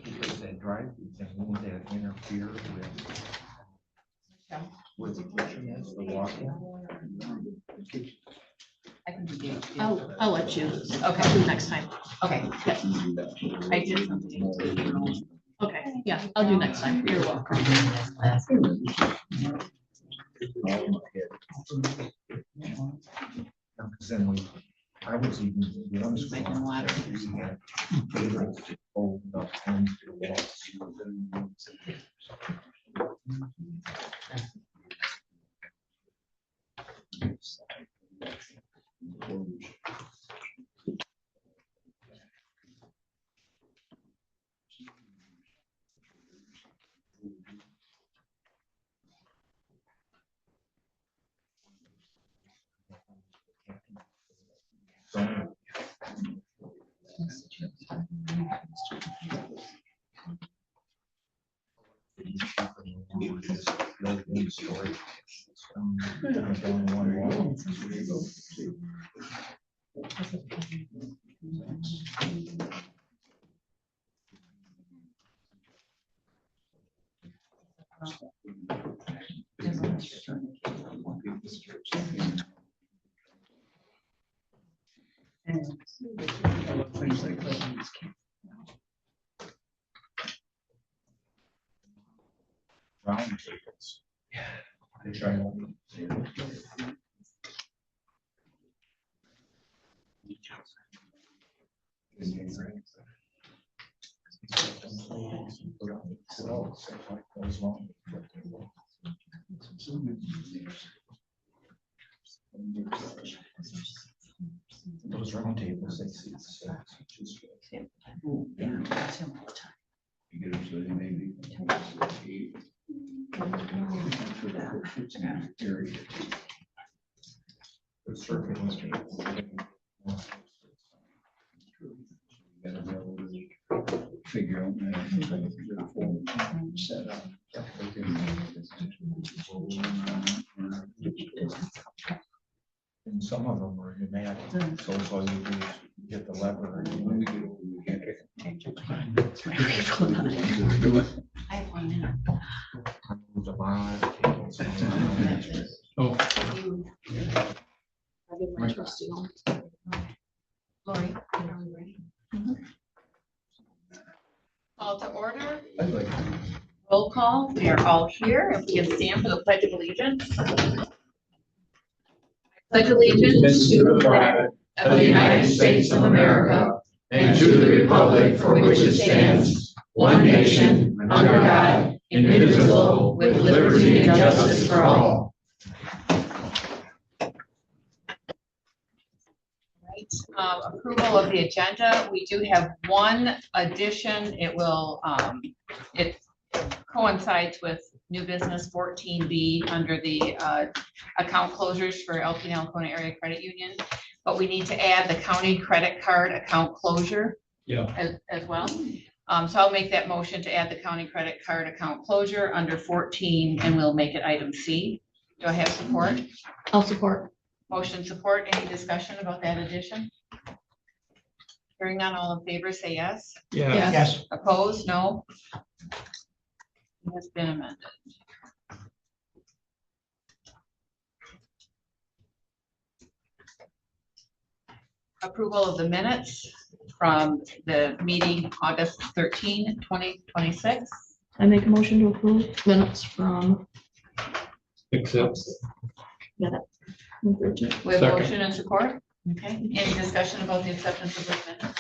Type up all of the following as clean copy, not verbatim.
Because that drive and won't that interfere with the walking? I can do the. I'll let you. Okay. I'll do next time. Okay. I did something. Okay, yeah, I'll do next time. You're welcome. Because then I was even one school. Making a lot of we had tables to hold up and to walk. Round tables. Yeah. I try to. Those round tables, they see. Figure out set up. And some of them are pneumatic, so all you do is get the lever and when we get over, we get it. I have 1 minute. Move the line, tables, Oh, I'll give my trusty one. Lori, are we ready? Call to order. I'd like Roll call. We are all here. If we can stand for the Pledge of Allegiance. Pledge allegiance to the flag of the United States of America and to the republic for which it stands, one nation, under God, indivisible, with liberty and justice for all. Approval of the agenda. We do have one addition. It will, it coincides with new business 14B under the account closures for LP and Alcona Area Credit Union. But we need to add the county credit card account closure as well. So I'll make that motion to add the county credit card account closure under 14 and we'll make it item C. Do I have support? I'll support. Motion support. Any discussion about that addition? Hearing none, all in favor, say yes. yeah. Yes. Opposed? No. It has been amended. Approval of the minutes from the meeting August 13, 2026. I make a motion to approve minutes from. Accept. Got it. We have Second. motion and support. Okay, any discussion about the acceptance of those minutes?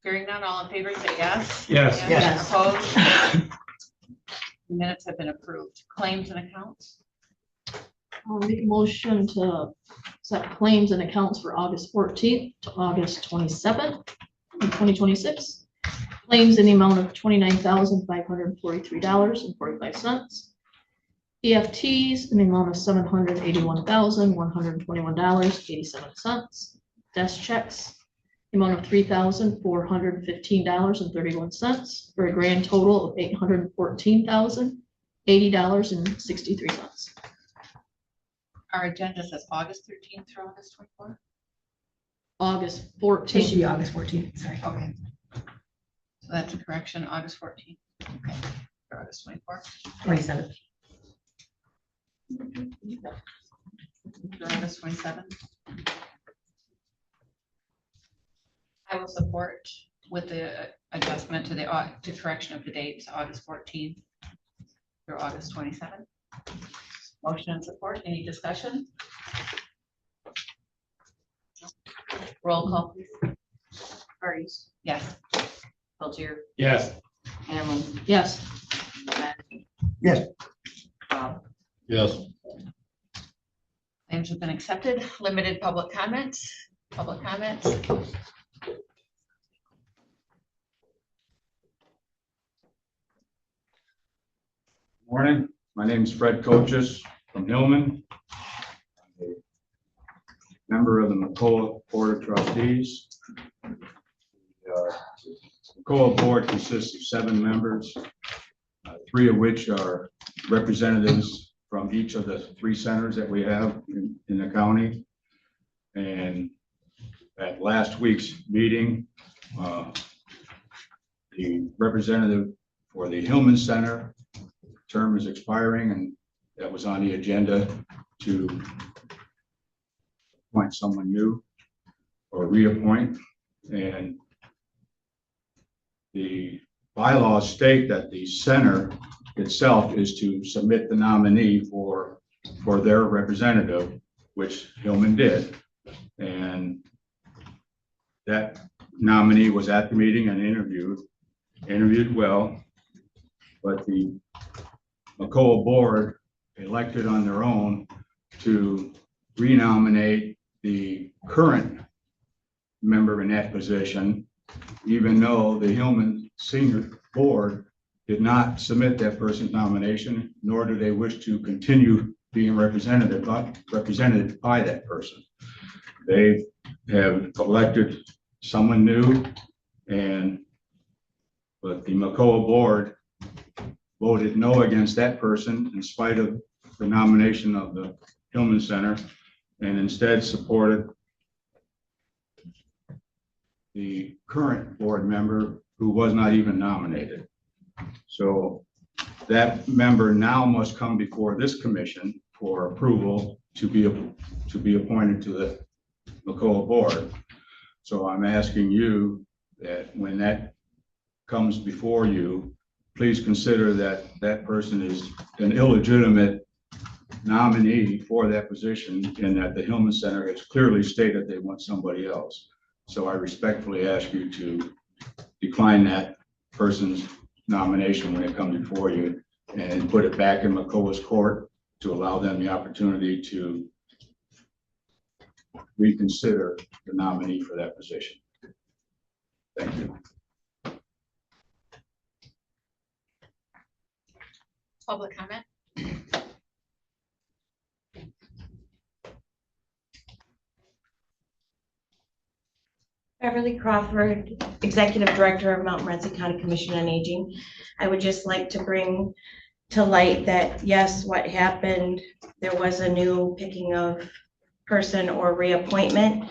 Hearing none, all in favor say yes. Yes. Yes. Opposed? The minutes have been approved. Claims and accounts. I'll make a motion to accept claims and accounts for August 14th to August 27th, 2026. Claims in the amount of $29,543.45. EFTs in the amount of $781,121.87. Desk checks, the amount of $3,415.31 for a grand total of $814,080.63. our agenda says August 13th through August 24th. August It 14th. should be August 14th, sorry. Okay. So that's a correction, August 14th. Okay. Or August 24th. 27th. Or August 27th. I will support with the adjustment to the, to correction of the dates, August 14th through August 27th. Motion and support, any discussion? Roll call, please. Hardee's, Yes. Peltier, Yes. Hamlin, Yes. Yes. Bob. Yes. Claims have been accepted. Limited public comments. Public comments. Morning, my name is Fred Coaches from Hillman. I'm a member of the McCullough Board of Trustees. The McCullough Board consists of 7 members, 3 of which are representatives from each of the 3 centers that we have in the county. And at last week's meeting, the representative for the Hillman Center term is expiring, and that was on the agenda to appoint someone new or reappoint. And the bylaws state that the center itself is to submit the nominee for their representative, which Hillman did. And that nominee was at the meeting and interviewed well, but the McCullough Board elected on their own to renominate the current member in that position, even though the Hillman Senior Board did not submit that person's nomination, nor do they wish to continue being represented by that person. They have elected someone new, but the McCullough Board voted no against that person in spite of the nomination of the Hillman Center, and instead supported the current board member who was not even nominated. So that member now must come before this commission for approval to be appointed to the McCullough Board. So I'm asking you that when that comes before you, please consider that that person is an illegitimate nominee for that position, and that the Hillman Center has clearly stated they want somebody else. So I respectfully ask you to decline that person's nomination when it comes before you, and put it back in McCullough's court to allow them the opportunity to reconsider the nominee for that position. Thank you. Public comment. Beverly Crawford, Executive Director of Montmorency County Commission on Aging. I would just like to bring to light that, yes, what happened, there was a new picking of person or reappointment.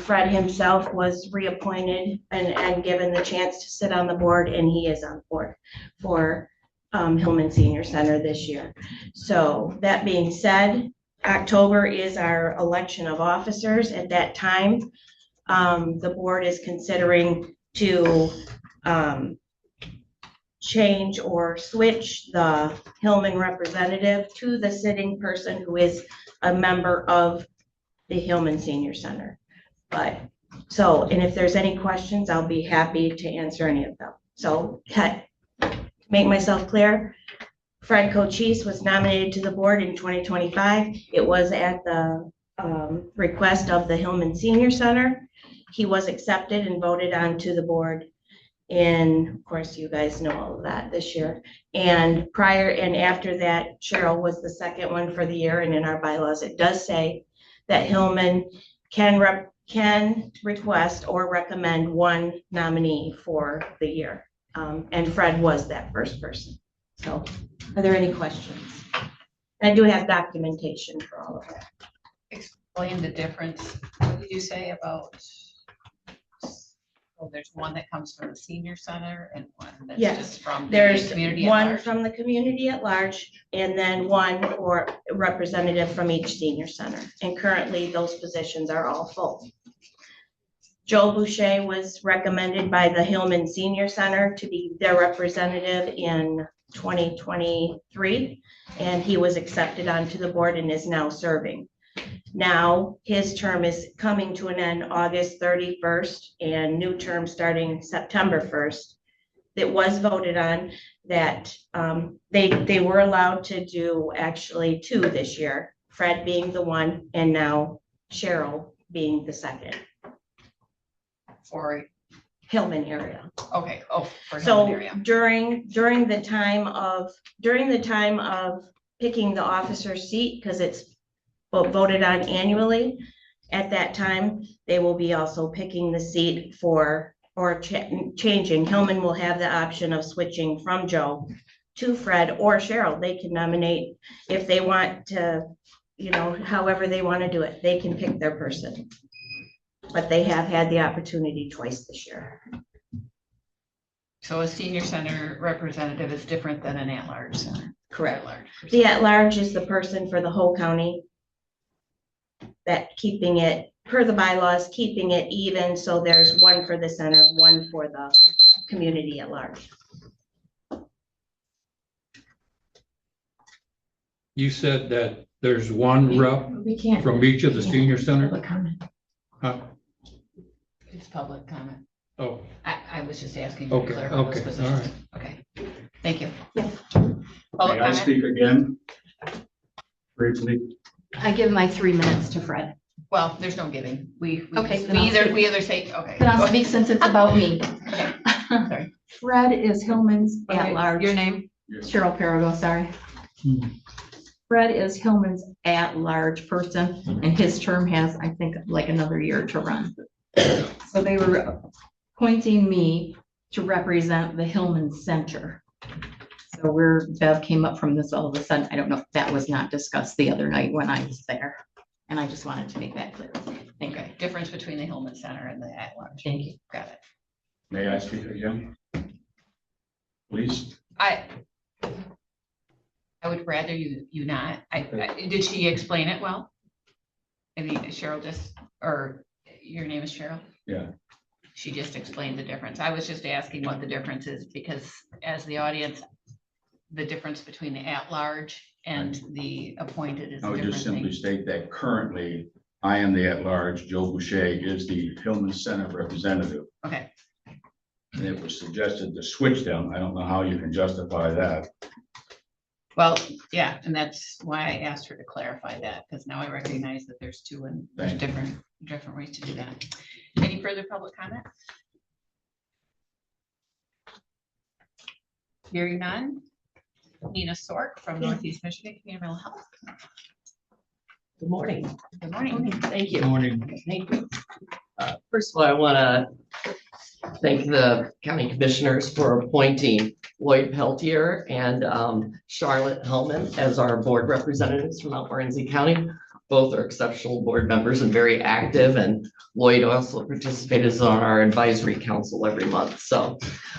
Fred himself was reappointed and given the chance to sit on the board, and he is on board for Hillman Senior Center this year. So that being said, October is our election of officers. At that time, the board is considering to change or switch the Hillman representative to the sitting person who is a member of the Hillman Senior Center. And if there's any questions, I'll be happy to answer any of them. So to make myself clear, Fred Cochise was nominated to the board in 2025. It was at the request of the Hillman Senior Center. He was accepted and voted on to the board. And of course, you guys know all of that this year. And after that, Cheryl was the second one for the year. And in our bylaws, it does say that Hillman can request or recommend one nominee for the year. And Fred was that first person. So are there any questions? I do have documentation for all of that. Explain the difference. What did you say about? Well, there's one that comes from the senior center and one that's Yes, just from the There's community at one large. from the community at large and then one for a representative from each senior center. And currently those positions are all full. Joe Boucher was recommended by the Hillman Senior Center to be their representative in 2023. And he was accepted onto the board and is now serving. Now, his term is coming to an end August 31st and new term starting September 1st. It was voted on that they were allowed to do actually 2 this year, Fred being the one and now Cheryl being the second. For, Hillman area. okay, oh, for Hillman So area. during the time of picking the officer seat, because it's voted on annually, at that time, they will be also picking the seat for, or changing. Hillman will have the option of switching from Joe to Fred or Cheryl. They can nominate if they want to, you know, however they want to do it. They can pick their person. But they have had the opportunity twice this year. So a senior center representative is different than an at-large center. Correct. At-large person. The at-large is the person for the whole county. That keeping it, per the bylaws, keeping it even, so there's one for the center, one for the community at large. You said that there's one rep We can't. from each of the senior center? Public comment. Huh? It's public comment. Oh, I was just asking. you to okay, clarify those okay, all positions. right. Okay, thank you. Yeah. Public May I comment? speak again? Briefly, I give my 3 minutes to Fred. Well, there's no giving. We Okay, then I'll we either say, okay. But I'll speak since it's about me. Okay, sorry. Fred is Hillman's Okay, at-large. your name? Cheryl Perigo, sorry. Hmm. Fred is Hillman's at-large person, and his term has, I think, like another year to run. So they were appointing me to represent the Hillman Center. So Bev came up from this all of a sudden. I don't know if that was not discussed the other night when I was there. And I just wanted to make that clear. Thank you. Okay, difference between the Hillman Center and the at-large. Thank you. Got it. may I speak again? Please, I would rather you not. Did she explain it well? I mean, Cheryl just, or your name is Cheryl? Yeah. She just explained the difference. I was just asking what the difference is because as the audience, the difference between the at-large and the appointed is I a would different just simply thing. state that currently I am the at-large, Joe Boucher is the Hillman Center representative. Okay, And it was suggested to switch them. I don't know how you can justify that. well, yeah, and that's why I asked her to clarify that because now I recognize that there's 2 and there's Thank you. different ways to do that. Any further public comment? Hearing none. Nina Sork from Northeast Michigan Community Mental Health. Good morning. Good morning. Thank you. Morning. Thank you. First of all, I want to thank the county commissioners for appointing Lloyd Peltier and Charlotte Hellman as our board representatives from Montmorency County. Both are exceptional board members and very active, and Lloyd also participates on our advisory council every month. So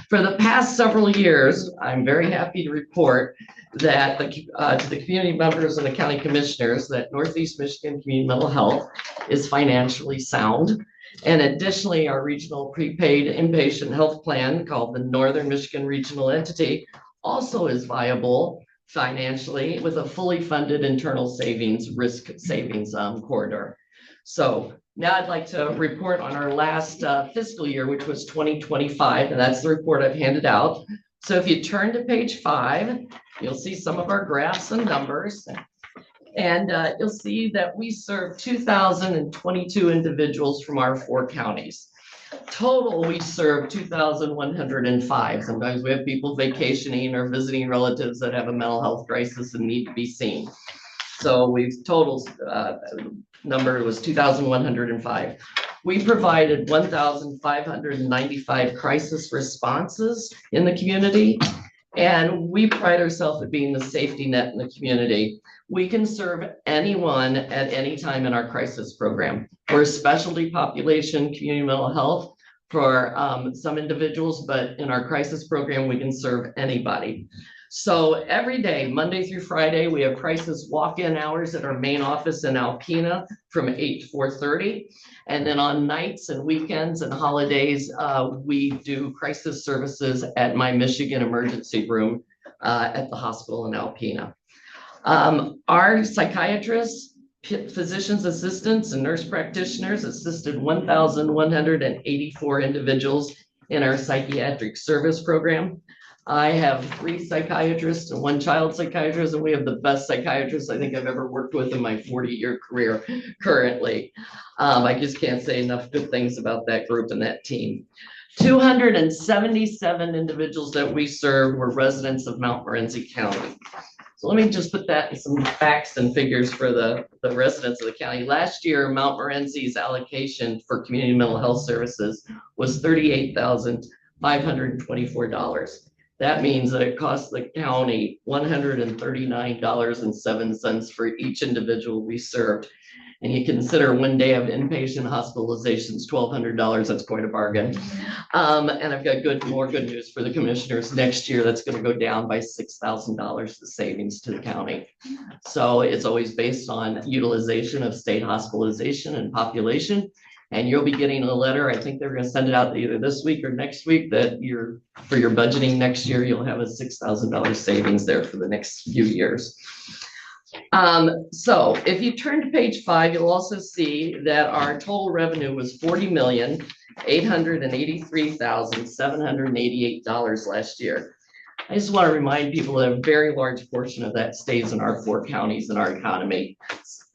for the past several years, I'm very happy to report that to the community members and the county commissioners that Northeast Michigan Community Mental Health is financially sound. And additionally, our regional prepaid inpatient health plan called the Northern Michigan Regional Entity also is viable financially with a fully funded internal savings, risk savings corridor. So now I'd like to report on our last fiscal year, which was 2025, and that's the report I've handed out. So if you turn to page 5, you'll see some of our graphs and numbers. And you'll see that we serve 2,022 individuals from our 4 counties. Total, we serve 2,105. Sometimes we have people vacationing or visiting relatives that have a mental health crisis and need to be seen. So we've total number was 2,105. We provided 1,595 crisis responses in the community. And we pride ourselves at being the safety net in the community. We can serve anyone at any time in our crisis program. We're a specialty population, community mental health for some individuals, but in our crisis program, we can serve anybody. So every day, Monday through Friday, we have crisis walk-in hours at our main office in Alpena from 8 to 4:30. And then on nights and weekends and holidays, we do crisis services at my Michigan emergency room at the hospital in Alpena. Our psychiatrists, physician's assistants, and nurse practitioners assisted 1,184 individuals in our psychiatric service program. I have 3 psychiatrists and 1 child psychiatrist, and we have the best psychiatrists I think I've ever worked with in my 40-year career currently. I just can't say enough good things about that group and that team. 277 individuals that we served were residents of Montmorency County. So let me just put that in some facts and figures for the residents of the county. Last year, Montmorency's allocation for community mental health services was $38,524. That means that it costs the county $139.07 for each individual we served. And you consider 1 day of inpatient hospitalizations, $1,200, that's quite a bargain. And I've got more good news for the commissioners. Next year, that's going to go down by $6,000, the savings to the county. So it's always based on utilization of state hospitalization and population. And you'll be getting a letter, I think they're going to send it out either this week or next week, that for your budgeting next year, you'll have a $6,000 savings there for the next few years. So if you turn to page 5, you'll also see that our total revenue was $40,883,788 last year. I just want to remind people that a very large portion of that stays in our 4 counties in our economy.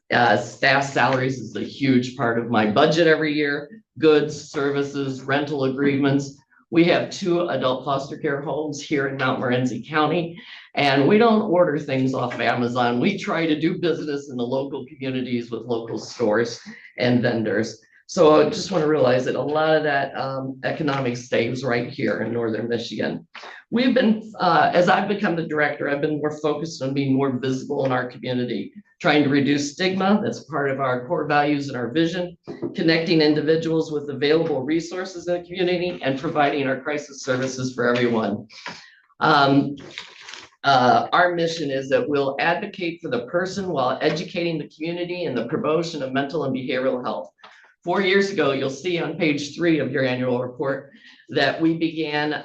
Staff salaries is a huge part of my budget every year. Goods, services, rental agreements. We have 2 adult foster care homes here in Montmorency County, and we don't order things off Amazon. We try to do business in the local communities with local stores and vendors. So I just want to realize that a lot of that economic stays right here in Northern Michigan. We've been, as I've become the director, I've been more focused on being more visible in our community, trying to reduce stigma. That's part of our core values and our vision, connecting individuals with available resources in the community, and providing our crisis services for everyone. Our mission is that we'll advocate for the person while educating the community in the promotion of mental and behavioral health. 4 years ago, you'll see on page 3 of your annual report that we began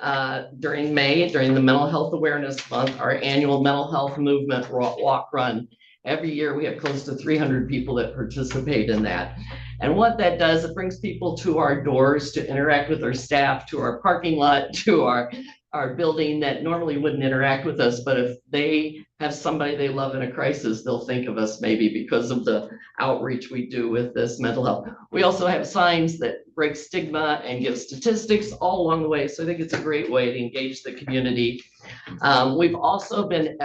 during May, during the Mental Health Awareness Month, our annual mental health movement walk run. Every year we have close to 300 people that participate in that. And what that does, it brings people to our doors to interact with our staff, to our parking lot, to our building that normally wouldn't interact with us. But if they have somebody they love in a crisis, they'll think of us maybe because of the outreach we do with this mental health. We also have signs that break stigma and give statistics all along the way. So I think it's a great way to engage the community. We've also been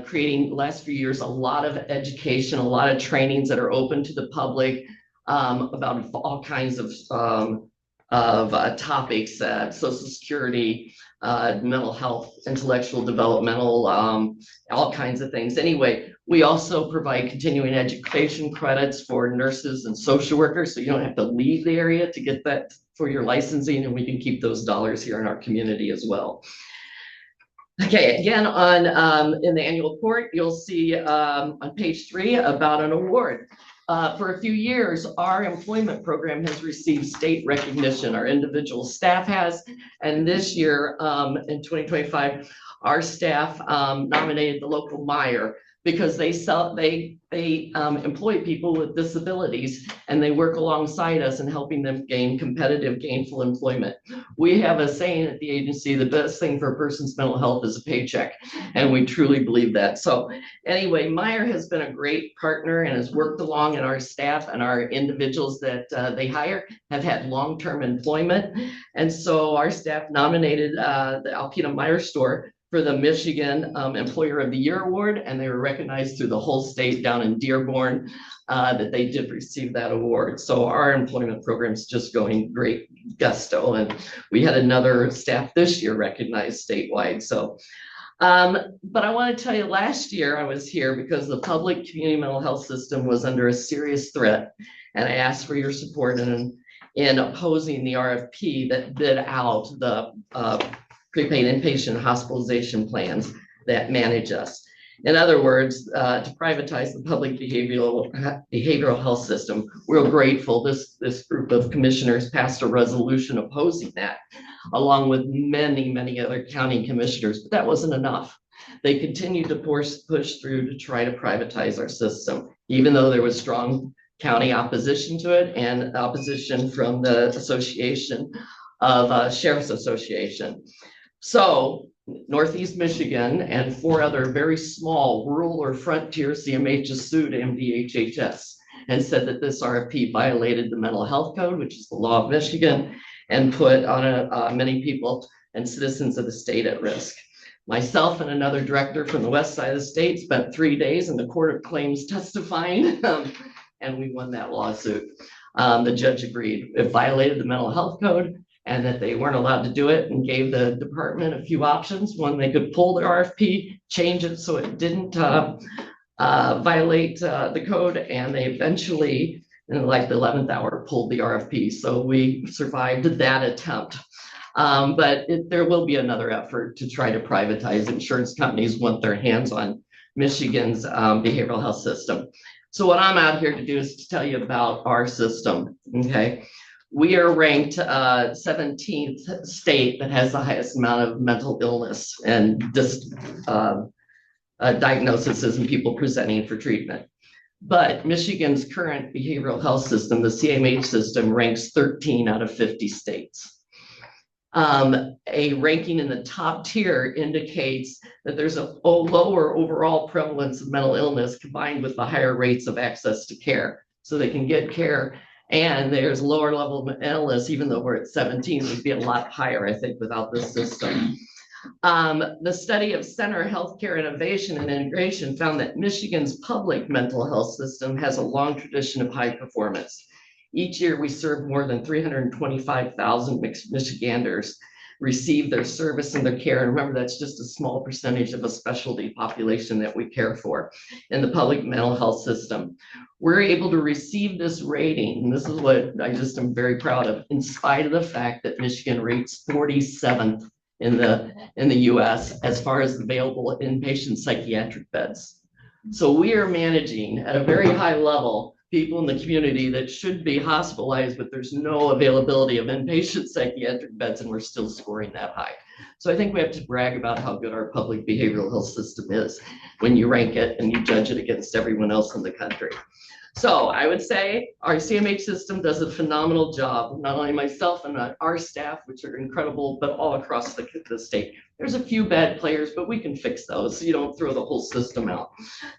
creating, the last few years, a lot of education, a lot of trainings that are open to the public about all kinds of topics, Social Security, mental health, intellectual developmental, all kinds of things. Anyway, we also provide continuing education credits for nurses and social workers, so you don't have to leave the area to get that for your licensing, and we can keep those dollars here in our community as well. Okay, again, in the annual report, you'll see on page 3 about an award. For a few years, our employment program has received state recognition. Our individual staff has, and this year, in 2025, our staff nominated the local Meyer because they employ people with disabilities, and they work alongside us in helping them gain competitive, gainful employment. We have a saying at the agency, the best thing for a person's mental health is a paycheck, and we truly believe that. So anyway, Meyer has been a great partner and has worked along, and our staff and our individuals that they hire have had long-term employment. And so our staff nominated the Alpena Meyer store for the Michigan Employer of the Year Award, and they were recognized through the whole state down in Dearborn that they did receive that award. So our employment program is just going great gusto, and we had another staff this year recognized statewide. So, but I want to tell you, last year I was here because the public community mental health system was under a serious threat, and I asked for your support in opposing the RFP that bid out the prepaid inpatient hospitalization plans that manage us. In other words, to privatize the public behavioral health system. We're grateful this group of commissioners passed a resolution opposing that, along with many other county commissioners, but that wasn't enough. They continued to push through to try to privatize our system, even though there was strong county opposition to it and opposition from the Association of Sheriff's Association. So Northeast Michigan and 4 other very small rural or frontier CMHs sued MDHHS and said that this RFP violated the mental health code, which is the law of Michigan, and put on many people and citizens of the state at risk. Myself and another director from the west side of the state spent 3 days in the Court of Claims testifying, and we won that lawsuit. The judge agreed it violated the mental health code and that they weren't allowed to do it, and gave the department a few options. One, they could pull the RFP, change it so it didn't violate the code, and they eventually, in like the 11th hour, pulled the RFP. So we survived that attempt. But there will be another effort to try to privatize. Insurance companies want their hands on Michigan's behavioral health system. So what I'm out here to do is to tell you about our system, okay? We are ranked 17th state that has the highest amount of mental illness and diagnoses and people presenting for treatment. But Michigan's current behavioral health system, the CMH system, ranks 13 out of 50 states. A ranking in the top tier indicates that there's a lower overall prevalence of mental illness combined with the higher rates of access to care. So they can get care, and there's lower level of illness, even though we're at 17, would be a lot higher, I think, without this system. The study of Center Healthcare Innovation and Integration found that Michigan's public mental health system has a long tradition of high performance. Each year, we serve more than 325,000 Michiganders receive their service and their care. And remember, that's just a small percentage of a specialty population that we care for in the public mental health system. We're able to receive this rating, and this is what I just am very proud of, in spite of the fact that Michigan rates 47th in the US as far as available inpatient psychiatric beds. So we are managing at a very high level people in the community that should be hospitalized, but there's no availability of inpatient psychiatric beds, and we're still scoring that high. So I think we have to brag about how good our public behavioral health system is when you rank it and you judge it against everyone else in the country. So I would say our CMH system does a phenomenal job, not only myself and our staff, which are incredible, but all across the state. There's a few bad players, but we can fix those. So you don't throw the whole system out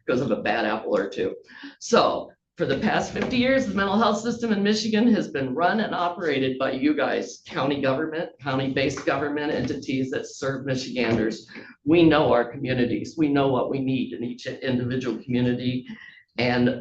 because of a bad apple or two. So for the past 50 years, the mental health system in Michigan has been run and operated by you guys, county government, county-based government entities that serve Michiganders. We know our communities. We know what we need in each individual community and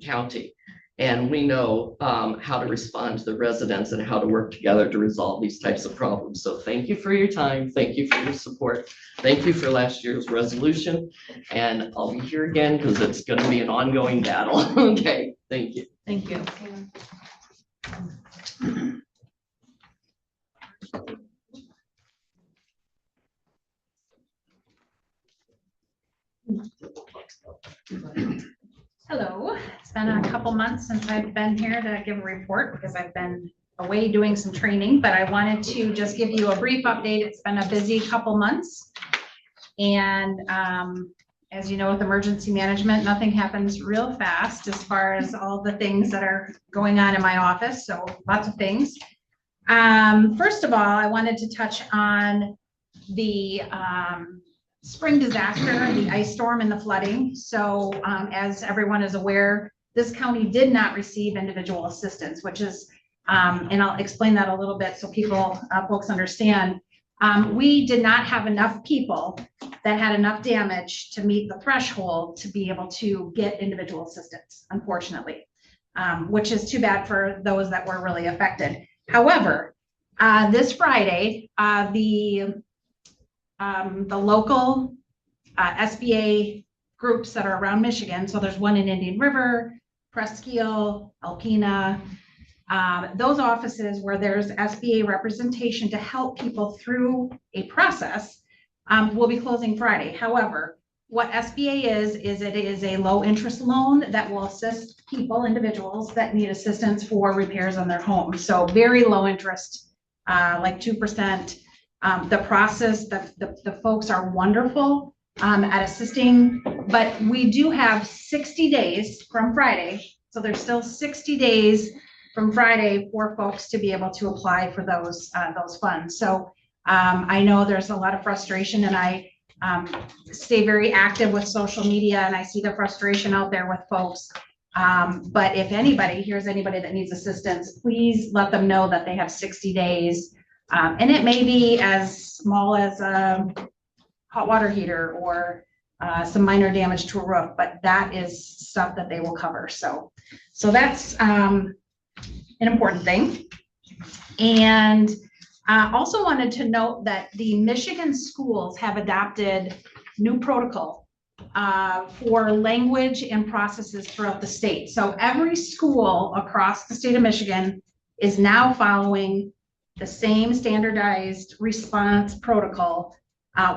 county. And we know how to respond to the residents and how to work together to resolve these types of problems. So thank you for your time. Thank you for your support. Thank you for last year's resolution. And I'll be here again because it's going to be an ongoing battle. Okay, thank you. Thank you. Hello, it's been a couple months since I've been here to give a report because I've been away doing some training, but I wanted to just give you a brief update. It's been a busy couple months. And as you know, with emergency management, nothing happens real fast as far as all the things that are going on in my office. So lots of things. First of all, I wanted to touch on the spring disaster, the ice storm and the flooding. So as everyone is aware, this county did not receive individual assistance, which is, and I'll explain that a little bit so people, folks understand. We did not have enough people that had enough damage to meet the threshold to be able to get individual assistance, unfortunately, which is too bad for those that were really affected. However, this Friday, the local SBA groups that are around Michigan, so there's one in Indian River, Presqu'île, Alpena, those offices where there's SBA representation to help people through a process, will be closing Friday. However, what SBA is it is a low interest loan that will assist people, individuals that need assistance for repairs on their home. So very low interest, like 2%. The process, the folks are wonderful at assisting, but we do have 60 days from Friday. So there's still 60 days from Friday for folks to be able to apply for those funds. So I know there's a lot of frustration, and I stay very active with social media, and I see the frustration out there with folks. But if anybody hears anybody that needs assistance, please let them know that they have 60 days. And it may be as small as a hot water heater or some minor damage to a roof, but that is stuff that they will cover. So that's an important thing. And also wanted to note that the Michigan schools have adopted new protocol for language and processes throughout the state. So every school across the state of Michigan is now following the same standardized response protocol,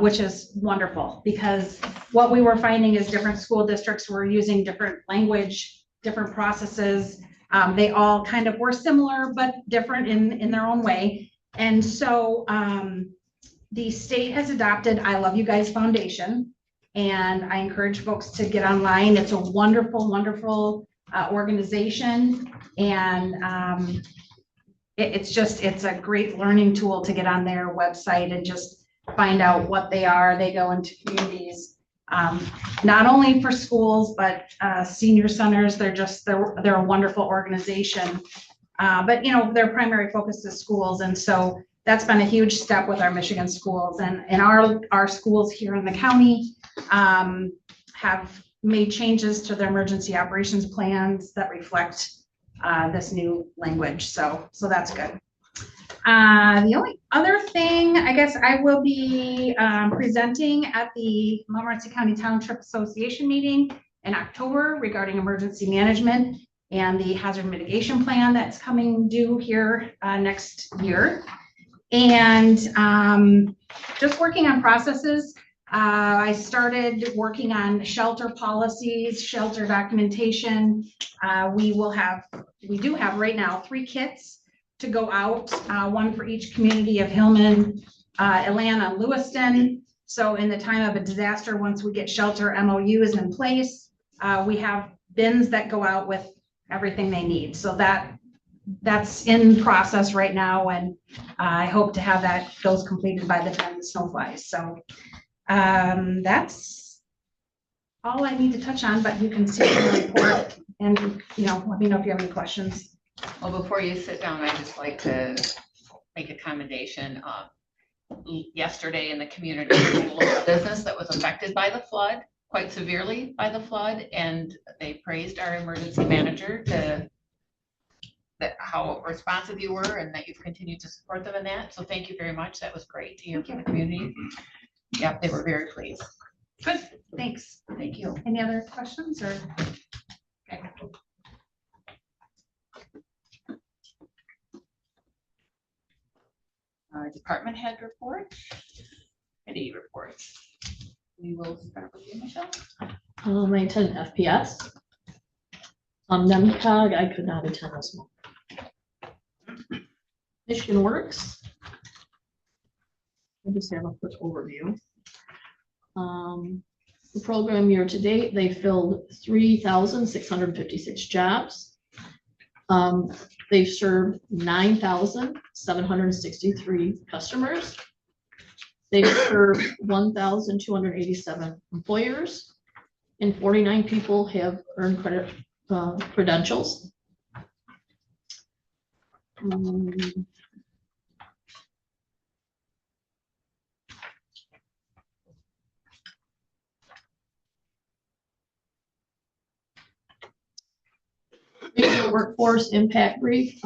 which is wonderful, because what we were finding is different school districts were using different language, different processes. They all kind of were similar, but different in their own way. And so the state has adopted I Love You Guys Foundation, and I encourage folks to get online. It's a wonderful, wonderful organization, and it's a great learning tool to get on their website and just find out what they are. They go into communities, not only for schools, but senior centers. They're a wonderful organization. But their primary focus is schools. And so that's been a huge step with our Michigan schools, and our schools here in the county have made changes to their emergency operations plans that reflect this new language. So that's good. The only other thing, I guess I will be presenting at the Montmorency County Township Association meeting in October regarding emergency management and the hazard mitigation plan that's coming due here next year. And just working on processes. I started working on shelter policies, shelter documentation. We do have right now 3 kits to go out, one for each community of Hillman, Atlanta, Lewiston. So in the time of a disaster, once we get shelter MOUs in place, we have bins that go out with everything they need. So that's in process right now, and I hope to have those completed by the time the snow flies. So that's all I need to touch on, but you can see the report and let me know if you have any questions. Well, before you sit down, I'd just like to make a commendation. Yesterday in the community, there was a local business that was affected by the flood, quite severely by the flood, and they praised our emergency manager how responsive you were, and that you've continued to support them in that. So thank you very much. That was great to hear from the community. Yep, they were very pleased. Good, thanks. Thank you. Any other questions or? Okay. Department head report, committee reports. We will start with you, Michelle. I attended FPS. NEMCOG, I could not attend this one. Michigan Works. I'll just have a quick overview. The program year to date, they filled 3,656 jobs. They've served 9,763 customers. They've served 1,287 employers, and 49 people have earned credentials. workforce impact brief.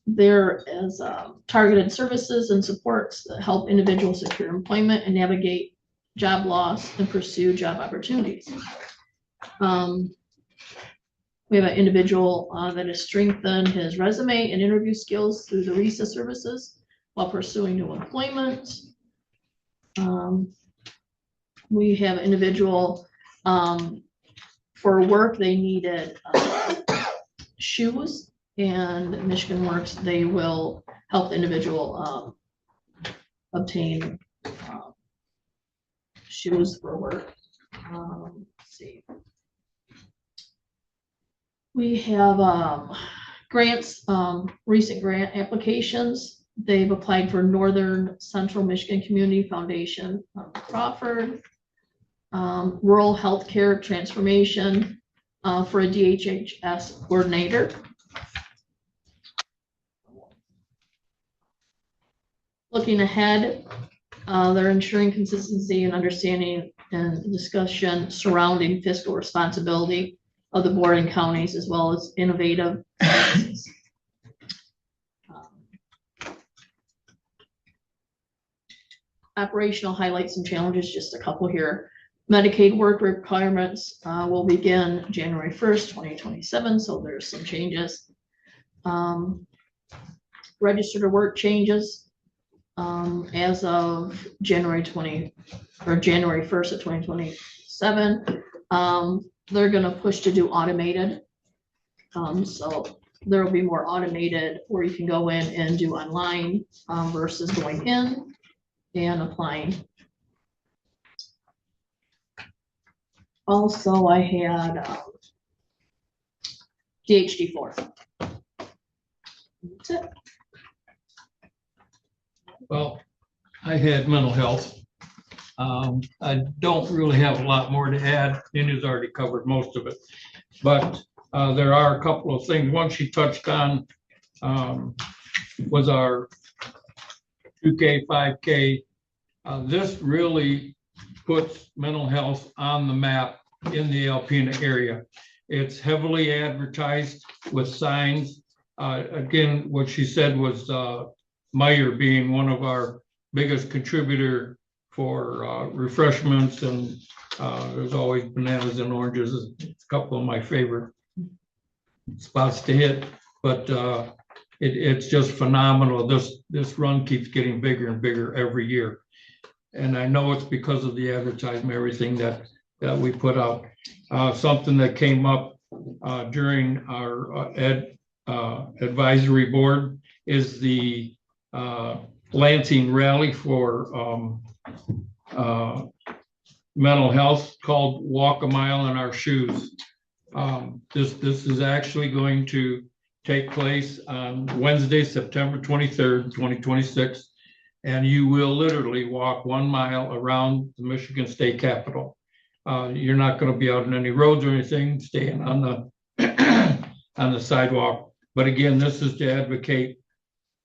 There is targeted services and supports that help individuals secure employment and navigate job loss and pursue job opportunities. We have an individual that has strengthened his resume and interview skills through the RISA services while pursuing new employment. We have an individual for work, they needed shoes, and Michigan Works, they will help the individual obtain shoes for work. Let's see. We have grants, recent grant applications. They've applied for Northern Central Michigan Community Foundation, Crawford, Rural Healthcare Transformation for a DHHS coordinator. Looking ahead, they're ensuring consistency and understanding and discussion surrounding fiscal responsibility of the board and counties, as well as innovative services. Operational highlights and challenges, just a couple here. Medicaid work requirements will begin January 1st, 2027, so there's some changes. Register to work changes as of January 1st of 2027. They're gonna push to do automated. So there will be more automated where you can go in and do online versus going in and applying. Also, I had DHD4. That's it. Well, I had mental health. I don't really have a lot more to add. Nina's already covered most of it. But there are a couple of things. One she touched on was our 2K, 5K. This really puts mental health on the map in the Alpena area. It's heavily advertised with signs. Again, what she said was Meyer being one of our biggest contributor for refreshments, and there's always bananas and oranges. It's a couple of my favorite spots to hit, but it's just phenomenal. This run keeps getting bigger and bigger every year. And I know it's because of the advertisement, everything that we put out. Something that came up during our advisory board is the Lansing rally for mental health, called Walk a Mile in Our Shoes. This is actually going to take place on Wednesday, September 23rd, 2026. And you will literally walk 1 mile around the Michigan State Capitol. You're not going to be out on any roads or anything, staying on the on the sidewalk. But again, this is to advocate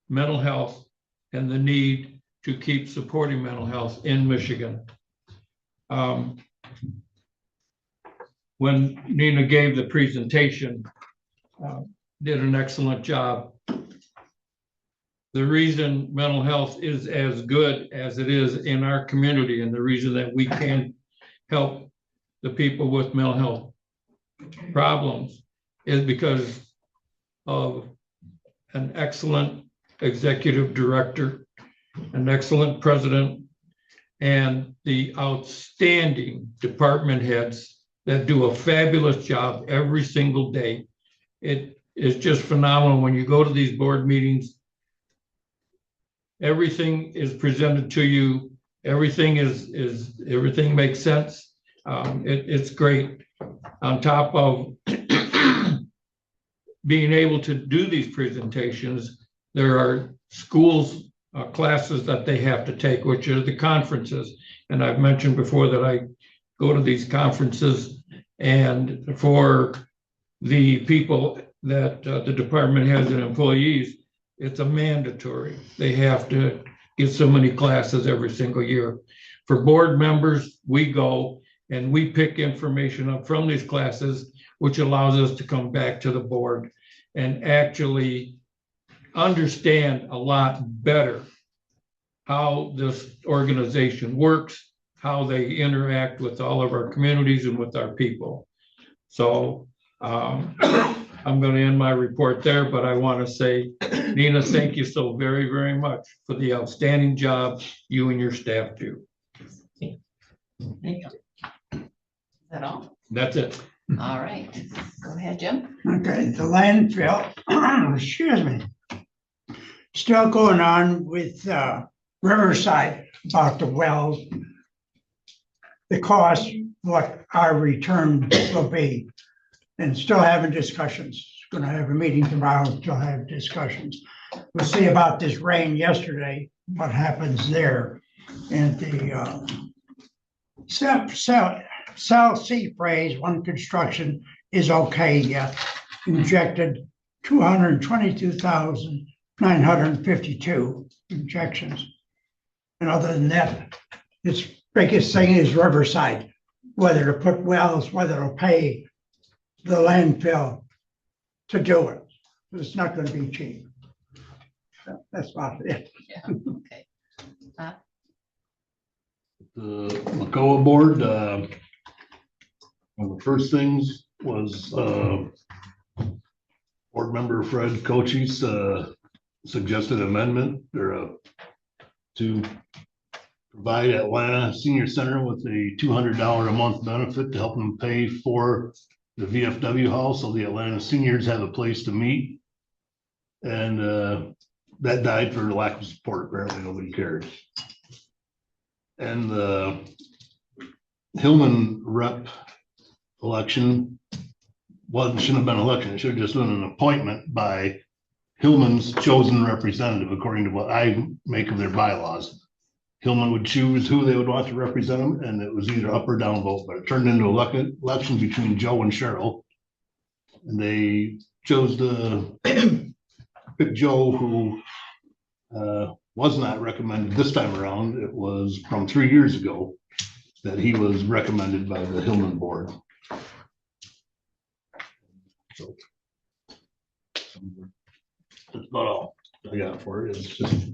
mental health and the need to keep supporting mental health in Michigan. When Nina gave the presentation, did an excellent job. The reason mental health is as good as it is in our community, and the reason that we can help the people with mental health problems, is because of an excellent executive director, an excellent president, and the outstanding department heads that do a fabulous job every single day. It is just phenomenal when you go to these board meetings. Everything is presented to you. Everything everything makes sense. It's great. On top of being able to do these presentations, there are schools, classes that they have to take, which are the conferences. And I've mentioned before that I go to these conferences, and for the people that the department has and employees, it's a mandatory. They have to get so many classes every single year. For board members, we go and we pick information up from these classes. which allows us to come back to the board and actually understand a lot better how this organization works, how they interact with all of our communities and with our people. So I'm going to end my report there, but I want to say, Nina, thank you so very, very much for the outstanding job you and your staff do. Thank you. Is that all? That's it. All right, go ahead, Jim. Okay, the landfill, excuse me. Still going on with Riverside about the wells. The cost, what our return will be. And still having discussions. Gonna have a meeting tomorrow, still have discussions. We'll see about this rain yesterday, what happens there. And the South Sea Phase 1 construction is okay yet. Injected 222,952 injections. And other than that, its biggest thing is Riverside, whether to put wells, whether to pay the landfill to do it. It's not going to be cheap. So that's about it. Yeah, okay. The McCoa board, one of the first things was board member Fred Cochise suggested amendment or to provide Atlanta Senior Center with a $200 a month benefit to help them pay for the VFW house, so the Atlanta seniors have a place to meet. And that died for lack of support. Apparently nobody cared. And the Hillman rep election shouldn't have been an election. It should have just been an appointment by Hillman's chosen representative, according to what I make of their bylaws. Hillman would choose who they would want to represent them, and it was either up or down vote, but it turned into election between Joe and Cheryl. And they chose to pick Joe, who was not recommended this time around. It was from 3 years ago that he was recommended by the Hillman board. So that's about all I got for it. It's just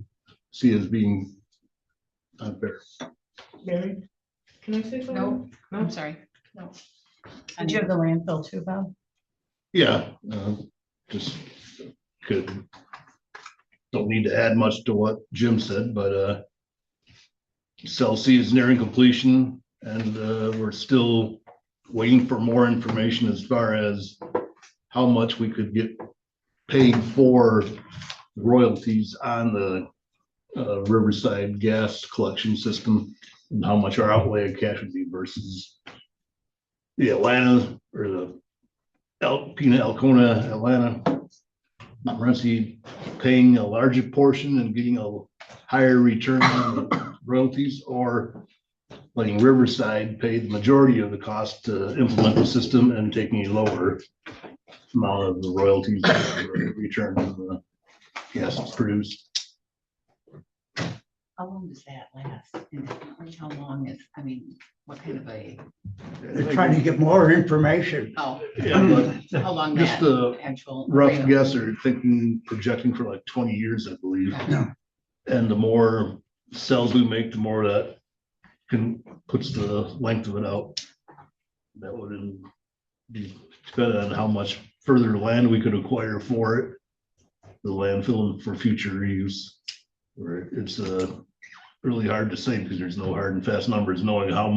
see it as being unfair. Mary, can I say something? No, I'm sorry. No. Did you have the landfill too, Bob? Yeah, just don't need to add much to what Jim said, but Cell C is nearing completion, and we're still waiting for more information as far as how much we could get paid for royalties on the Riverside gas collection system, and how much our outlay of cash would be versus the Atlanta or the Alcona, Atlanta, Montmorency paying a larger portion and getting a higher return on the royalties, or letting Riverside pay the majority of the cost to implement the system and taking a lower amount of the royalties return on the gas that's produced. How long does that last? Indefinitely? How long is, I mean, what kind of a, They're trying to get more information. oh, Yeah, but how long just that a actual? rough guess, or projecting for like 20 years, I believe. Yeah. And the more cells we make, the more that puts the length of it out. That would be depending on how much further land we could acquire for it, the landfill for future use. Where it's really hard to say because there's no hard and fast numbers, knowing how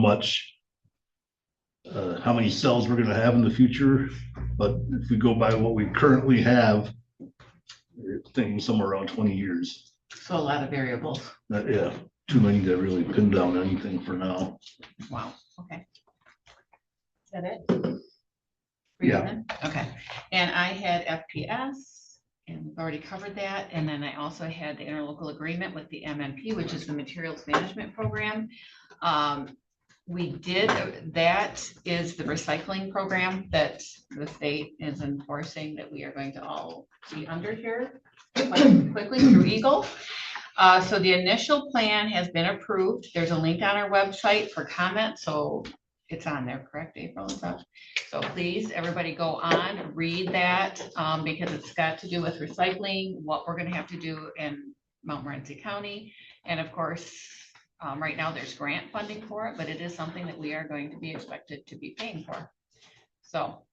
many cells we're going to have in the future. But if we go by what we currently have, we're thinking somewhere around 20 years. So a lot of variables. Yeah, too many to really pin down anything for now. Wow, okay. Is that it? For you Yeah. then? Okay, and I had FPS. And we've already covered that. And then I also had the interlocal agreement with the MMP, which is the Materials Management Program. That is the recycling program that the state is enforcing that we are going to all be under here quite quickly through Eagle. So the initial plan has been approved. There's a link on our website for comment. So it's on there, correct, April and stuff? So please, everybody go on, read that, because it's got to do with recycling, what we're gonna have to do in Montmorency County. And of course, right now there's grant funding for it, but it is something that we are going to be expected to be paying for. So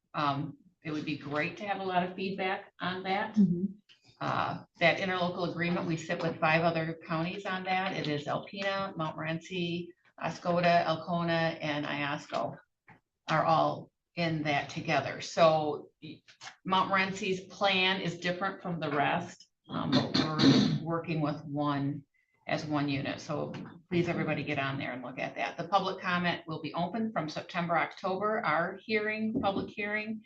it would be great to have a lot of feedback on that. That interlocal agreement, we sit with 5 other counties on that. It is Alpena, Montmorency, Oscoda, Alcona, and Iosco are all in that together. So Montmorency's plan is different from the rest, but we're working with one unit. So please, everybody get on there and look at that. The public comment will be open from September, October. Our public hearing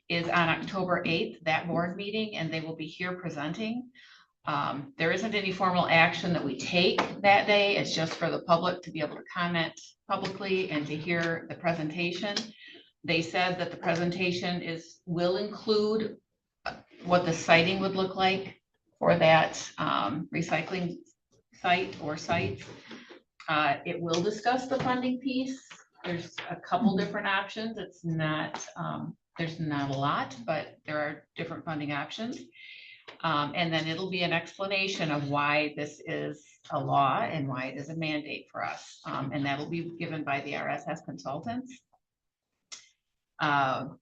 is on October 8th, that board meeting, and they will be here presenting. There isn't any formal action that we take that day. It's just for the public to be able to comment publicly and to hear the presentation. They said that the presentation will include what the siting would look like for that recycling site or sites. It will discuss the funding piece. There's a couple different options. It's not, there's not a lot, but there are different funding options. And then it'll be an explanation of why this is a law and why it is a mandate for us. And that'll be given by the RSS consultants.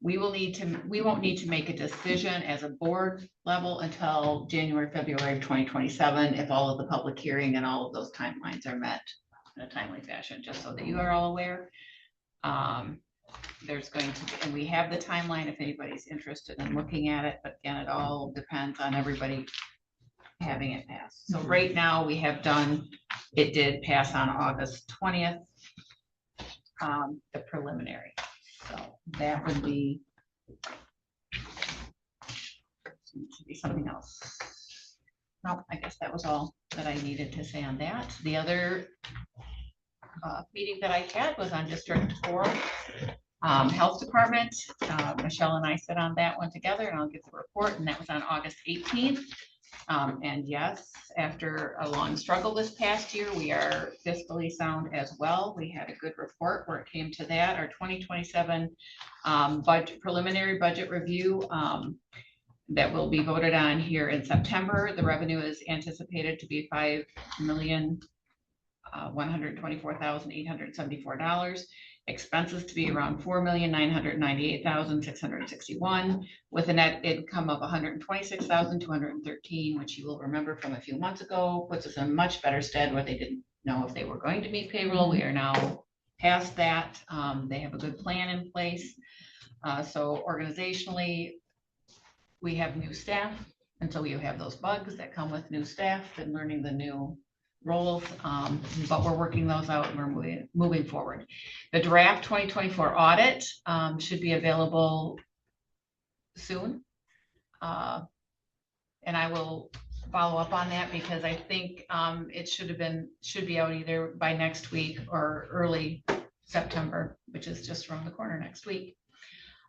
We won't need to make a decision as a board level until January, February of 2027, if all of the public hearing and all of those timelines are met in a timely fashion, just so that you are all aware. There's going to be, and we have the timeline if anybody's interested in looking at it, but again, it all depends on everybody having it passed. So right now we have done, it did pass on August 20th, the preliminary. So that would be, should be something else. No, I guess that was all that I needed to say on that. The other meeting that I had was on District 4 Health Department. Michelle and I sit on that one together, and I'll give the report, and that was on August 18th. And yes, after a long struggle this past year, we are fiscally sound as well. We had a good report where it came to that. Our 2027 preliminary budget review that will be voted on here in September. The revenue is anticipated to be $5,124,874. Expenses to be around $4,998,661, with a net income of $126,213, which you will remember from a few months ago, puts us in much better stead where they didn't know if they were going to meet payroll. We are now past that. They have a good plan in place. So organizationally, we have new staff, and so you have those bugs that come with new staff and learning the new roles, but we're working those out and we're moving forward. The draft 2024 audit should be available soon. And I will follow up on that because I think it should be out either by next week or early September, which is just around the corner next week.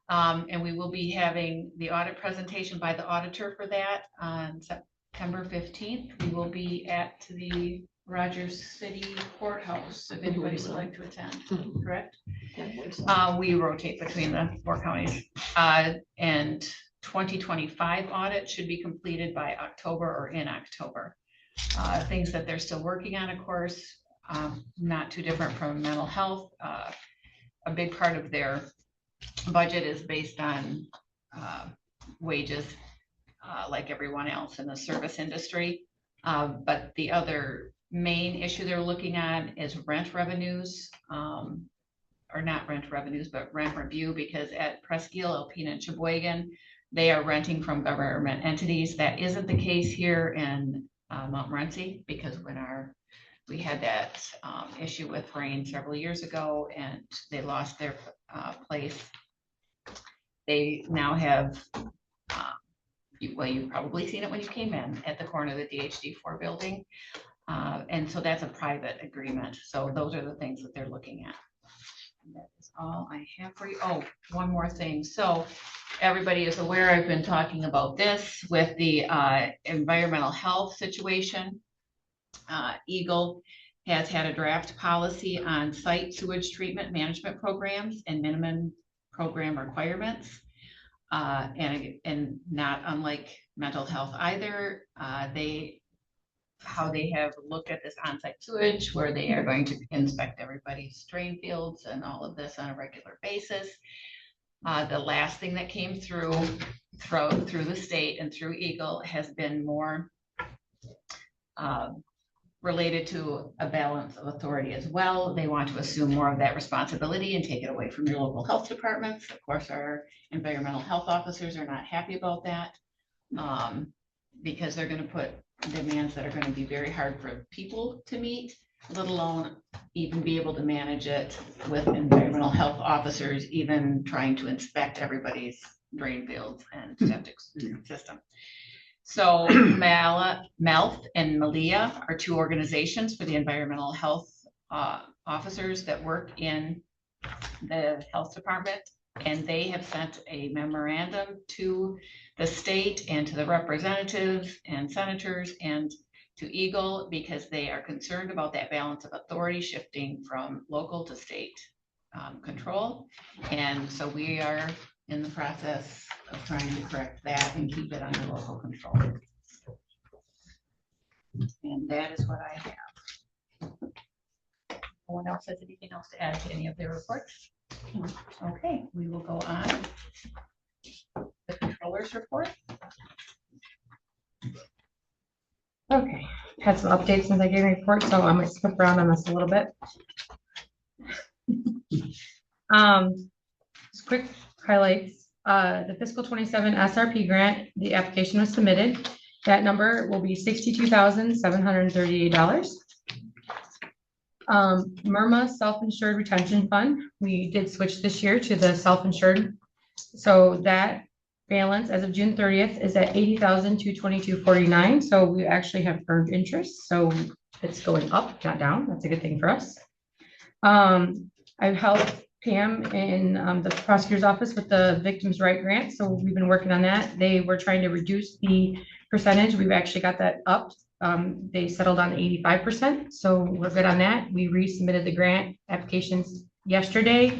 And we will be having the audit presentation by the auditor for that on September 15th. We will be at the Rogers City Courthouse, if anybody would like to attend, correct? We rotate between the 4 counties. And 2025 audit should be completed by October or in October. Things that they're still working on, of course, not too different from mental health. A big part of their budget is based on wages, like everyone else in the service industry. But the other main issue they're looking at is rent revenues, or not rent revenues, but rent review, because at Presqu'île, Alpena, and Sheboygan, they are renting from government entities. That isn't the case here in Montmorency, because when we had that issue with Rain several years ago and they lost their place, they now have well, you've probably seen it when you came in at the corner of the DHD4 building. And so that's a private agreement. So those are the things that they're looking at. And that is all I have for you. Oh, one more thing. So everybody is aware, I've been talking about this with the environmental health situation. Eagle has had a draft policy on site sewage treatment management programs and minimum program requirements. And not unlike mental health either, how they have looked at this on-site sewage, where they are going to inspect everybody's drain fields and all of this on a regular basis. The last thing that came through the state and through Eagle has been more related to a balance of authority as well. They want to assume more of that responsibility and take it away from your local health departments. Of course, our environmental health officers are not happy about that, because they're going to put demands that are going to be very hard for people to meet, let alone even be able to manage it with environmental health officers, even trying to inspect everybody's drain fields and septic system. So MELF and Malia are two organizations for the environmental health officers that work in the health department. And they have sent a memorandum to the state and to the representatives and senators and to Eagle, because they are concerned about that balance of authority shifting from local to state control. And so we are in the process of trying to correct that and keep it under local control. And that is what I have. No one else has anything else to add to any of their reports? Okay, we will go on. The controller's report. Okay, had some updates since I gave a report, so I'm gonna skip around on this a little bit. Just quick highlights. The fiscal 27 SRP grant, the application was submitted. That number will be $62,738. MIRMA self-insured retention fund, we did switch this year to the self-insured. So that balance as of June 30th is at $80,222.49. So we actually have earned interest. So it's going up, not down. That's a good thing for us. I've helped Pam in the prosecutor's office with the victim's right grant. So we've been working on that. They were trying to reduce the percentage. We've actually got that up. They settled on 85%. So we're good on that. We resubmitted the grant applications yesterday.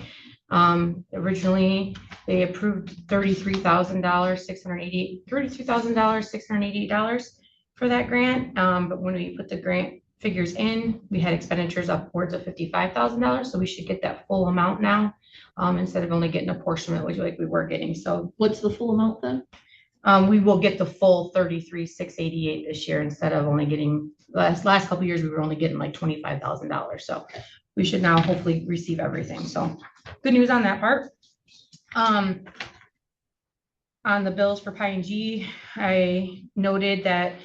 Originally they approved $33,688 for that grant. But when we put the grant figures in, we had expenditures upwards of $55,000. So we should get that full amount now, instead of only getting a portion of it, which like we were getting. So What's the full amount then? we will get the full $33,688 this year instead of only getting, last couple of years, we were only getting like $25,000. So we should now hopefully receive everything. So good news on that part. On the bills for P&G, I noted that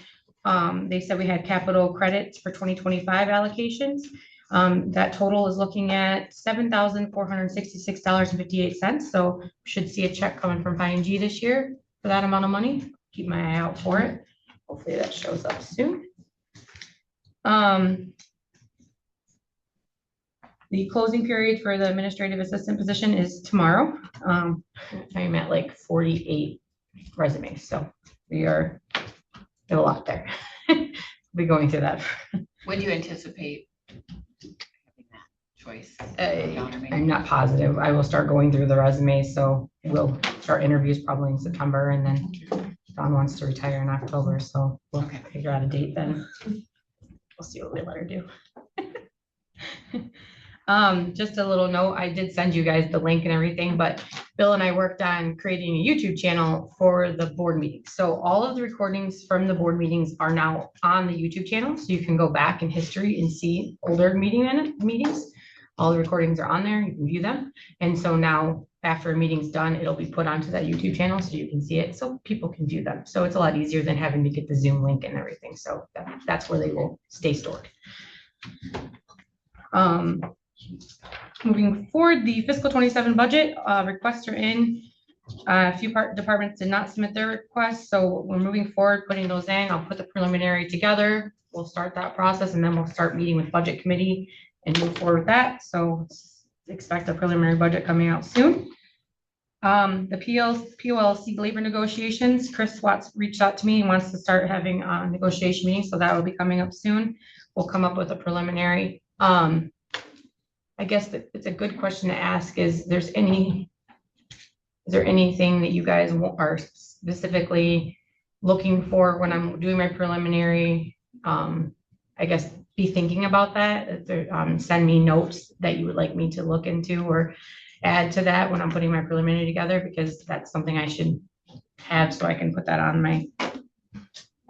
they said we had capital credits for 2025 allocations. That total is looking at $7,466.58. So we should see a check coming from P&G this year for that amount of money. Keep my eye out for it. Hopefully that shows up soon. The closing period for the administrative assistant position is tomorrow. I'm at like 48 resumes, so we have a lot there. We'll be going through that. When do you anticipate having that choice? I'm not positive. I will start going through the resumes, so we'll start interviews probably in September, and then Dawn wants to retire in October, so we'll figure out a date then. We'll see what we let her do. Just a little note, I did send you guys the link and everything, but Bill and I worked on creating a YouTube channel for the board meetings. So all of the recordings from the board meetings are now on the YouTube channel. So you can go back in history and see older meetings. All the recordings are on there. You can view them. And so now after a meeting's done, it'll be put onto that YouTube channel so you can see it, so people can view them. So it's a lot easier than having to get the Zoom link and everything. So that's where they will stay stored. Moving forward, the fiscal 27 budget requests are in. A few departments did not submit their requests, so we're moving forward, putting those in. I'll put the preliminary together. We'll start that process, and then we'll start meeting with budget committee and move forward with that. So expect a preliminary budget coming out soon. The POLC labor negotiations, Chris Watts reached out to me and wants to start having a negotiation meetings, so that will be coming up soon. We'll come up with a preliminary. I guess that it's a good question to ask is there anything that you guys are specifically looking for when I'm doing my preliminary? I guess be thinking about that. Send me notes that you would like me to look into or add to that when I'm putting my preliminary together, because that's something I should have so I can put that on my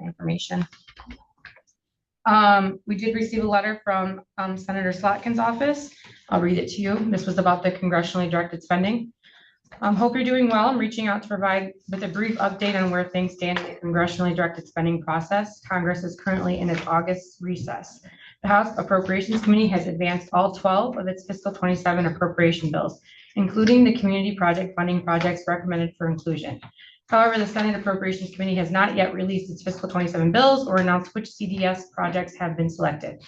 information. We did receive a letter from Senator Slotkin's office. I'll read it to you. This was about the congressionally directed spending. Hope you're doing well. I'm reaching out to provide with a brief update on where things stand in the congressionally directed spending process. Congress is currently in its August recess. The House Appropriations Committee has advanced all 12 of its fiscal 27 appropriation bills, including the community project funding projects recommended for inclusion. However, the Senate Appropriations Committee has not yet released its fiscal 27 bills or announced which CDS projects have been selected.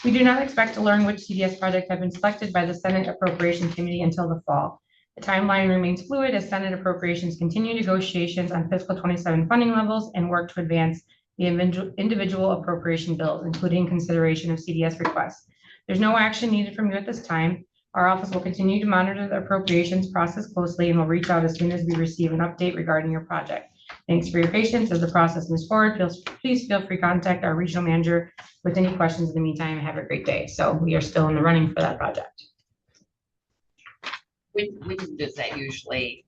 We do not expect to learn which CDS projects have been selected by the Senate Appropriations Committee until the fall. The timeline remains fluid as Senate appropriations continue negotiations on fiscal 27 funding levels and work to advance the individual appropriation bills, including consideration of CDS requests. There's no action needed from you at this time. Our office will continue to monitor the appropriations process closely and will reach out as soon as we receive an update regarding your project. Thanks for your patience as the process moves forward. Please feel free to contact our regional manager with any questions in the meantime. Have a great day. So we are still in the running for that project. When does that usually,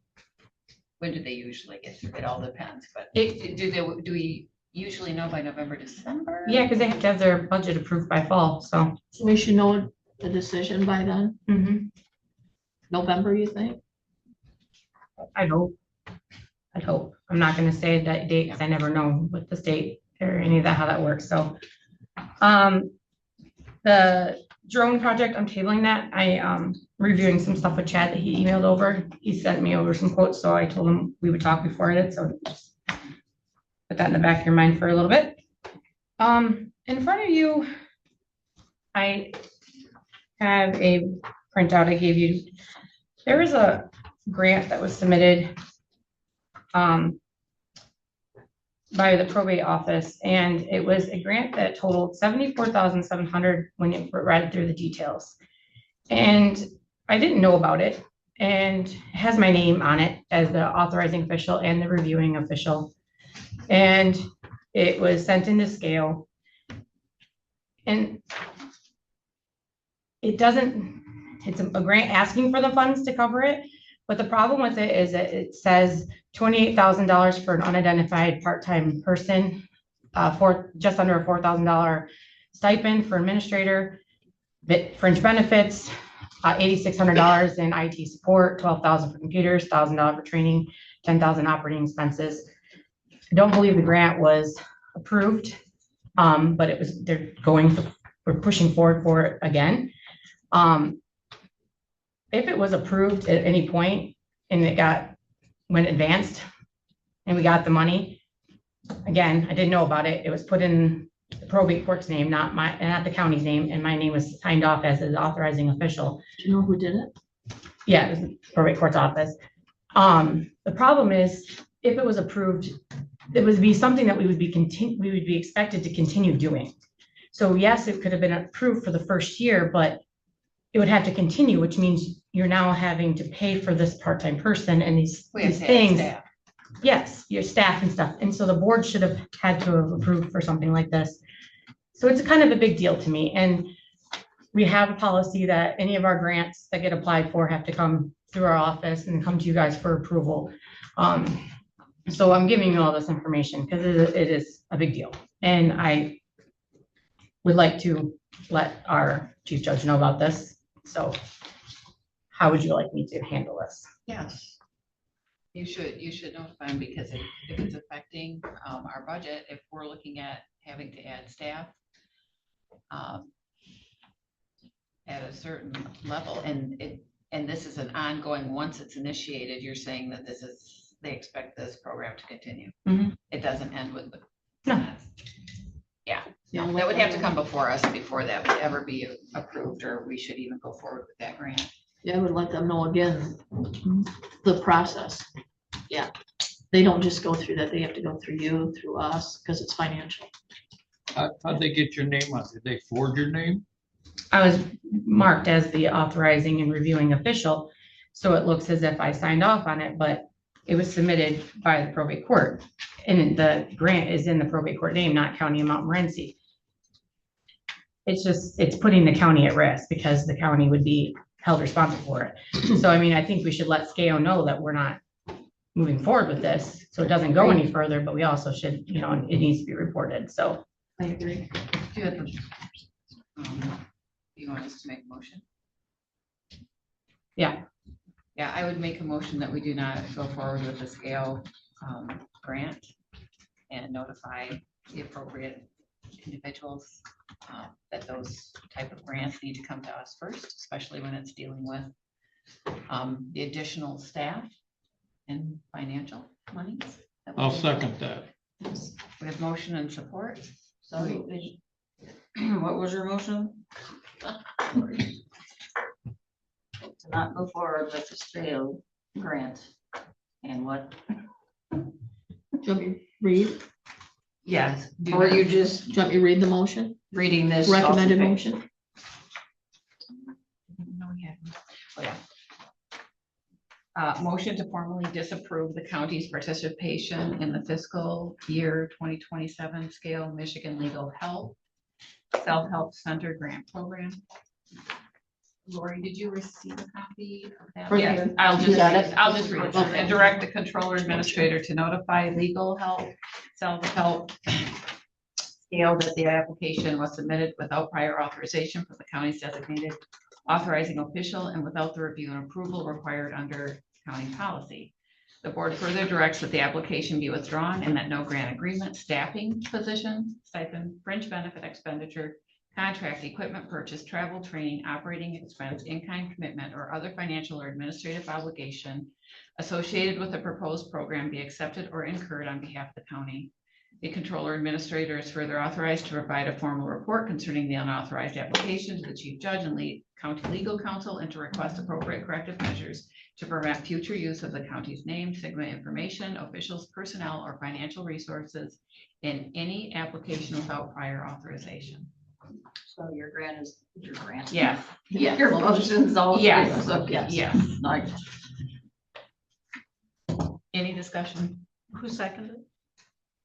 when do they usually get through? It all depends, but do we usually know by November, December? Yeah, because they have to have their budget approved by fall, so. So we should know the decision by then, November, you think? I hope. I'm not gonna say that date, because I never know with the state or any of that, how that works, so. The drone project, I'm tabling that. I reviewing some stuff with Chad that he emailed over. He sent me over some quotes, so I told him we would talk before it, so just put that in the back of your mind for a little bit. In front of you, I have a printout I gave you. There was a grant that was submitted by the probate office, and it was a grant that totaled $74,700 when it read through the details. And I didn't know about it, and it has my name on it as the authorizing official and the reviewing official. And it was sent into scale. And it doesn't, it's a grant asking for the funds to cover it. But the problem with it is that it says $28,000 for an unidentified part-time person, for just under a $4,000 stipend for administrator, fringe benefits, $8,600 in IT support, $12,000 for computers, $1,000 for training, $10,000 operating expenses. I don't believe the grant was approved, but it was, we're pushing forward for it again. If it was approved at any point and it went advanced and we got the money, again, I didn't know about it. It was put in the probate court's name, not the county's name, and my name was signed off as the authorizing official. Do you know who did it? Yeah, it was the probate court's office. The problem is, if it was approved, it would be something that we would be expected to continue doing. So yes, it could have been approved for the first year, but it would have to continue, which means you're now having to pay for this part-time person and these things. Yes, your staff and stuff. And so the board should have had to have approved for something like this. So it's kind of a big deal to me. And we have a policy that any of our grants that get applied for have to come through our office and come to you guys for approval. So I'm giving you all this information because it is a big deal. And I would like to let our chief judge know about this. So how would you like me to handle this? Yes. You should notify them, because if it's affecting our budget, if we're looking at having to add staff at a certain level, and this is an ongoing, once it's initiated, you're saying that they expect this program to continue. It doesn't end with the. No. Yeah, no, that would have to come before us before that would ever be approved, or we should even go forward with that grant. Yeah, I would let them know again, the process. Yeah, they don't just go through that, they have to go through you, through us, because it's financial. How'd they get your name on? Did they forge your name? I was marked as the authorizing and reviewing official, so it looks as if I signed off on it, but it was submitted by the probate court. And the grant is in the probate court name, not County of Montmorency. It's putting the county at risk because the county would be held responsible for it. So I mean, I think we should let SCAO know that we're not moving forward with this, so it doesn't go any further, but we also should, you know, it needs to be reported, so. I agree. Do you have the, you want us to make a motion? Yeah. Yeah, I would make a motion that we do not go forward with the scale grant and notify the appropriate individuals that those type of grants need to come to us first, especially when it's dealing with the additional staff and financial monies. I'll second that. We have motion and support. So What was your motion? To not go forward with the scale grant. And what? Do you want me to read, yes. or you just, do you want me to read the motion, Reading this. recommended motion? No, we haven't. Oh, yeah. Motion to formally disapprove the county's participation in the fiscal year 2027 Scale Michigan Legal Help Self-Help Center Grant Program. Lori, did you receive a copy of that? Right Yes, here. I'll You just got read it? it. I'll just read it. Okay. And direct the controller administrator to notify legal help, self-help scale that the application was submitted without prior authorization from the county's designated authorizing official and without the review and approval required under county policy. The board further directs that the application be withdrawn and that no grant agreement, staffing position, stipend, fringe benefit expenditure, contract, equipment purchase, travel, training, operating expense, in-kind commitment, or other financial or administrative obligation associated with the proposed program be accepted or incurred on behalf of the county. The controller administrator is further authorized to provide a formal report concerning the unauthorized application to the chief judge and county legal counsel and to request appropriate corrective measures to prevent future use of the county's name, Sigma information, officials, personnel, or financial resources in any application without prior authorization. So your grant is your grant. Yes. Yes. Your motion's all. Yes. Okay. Yes. Nice. Any discussion? Who seconded?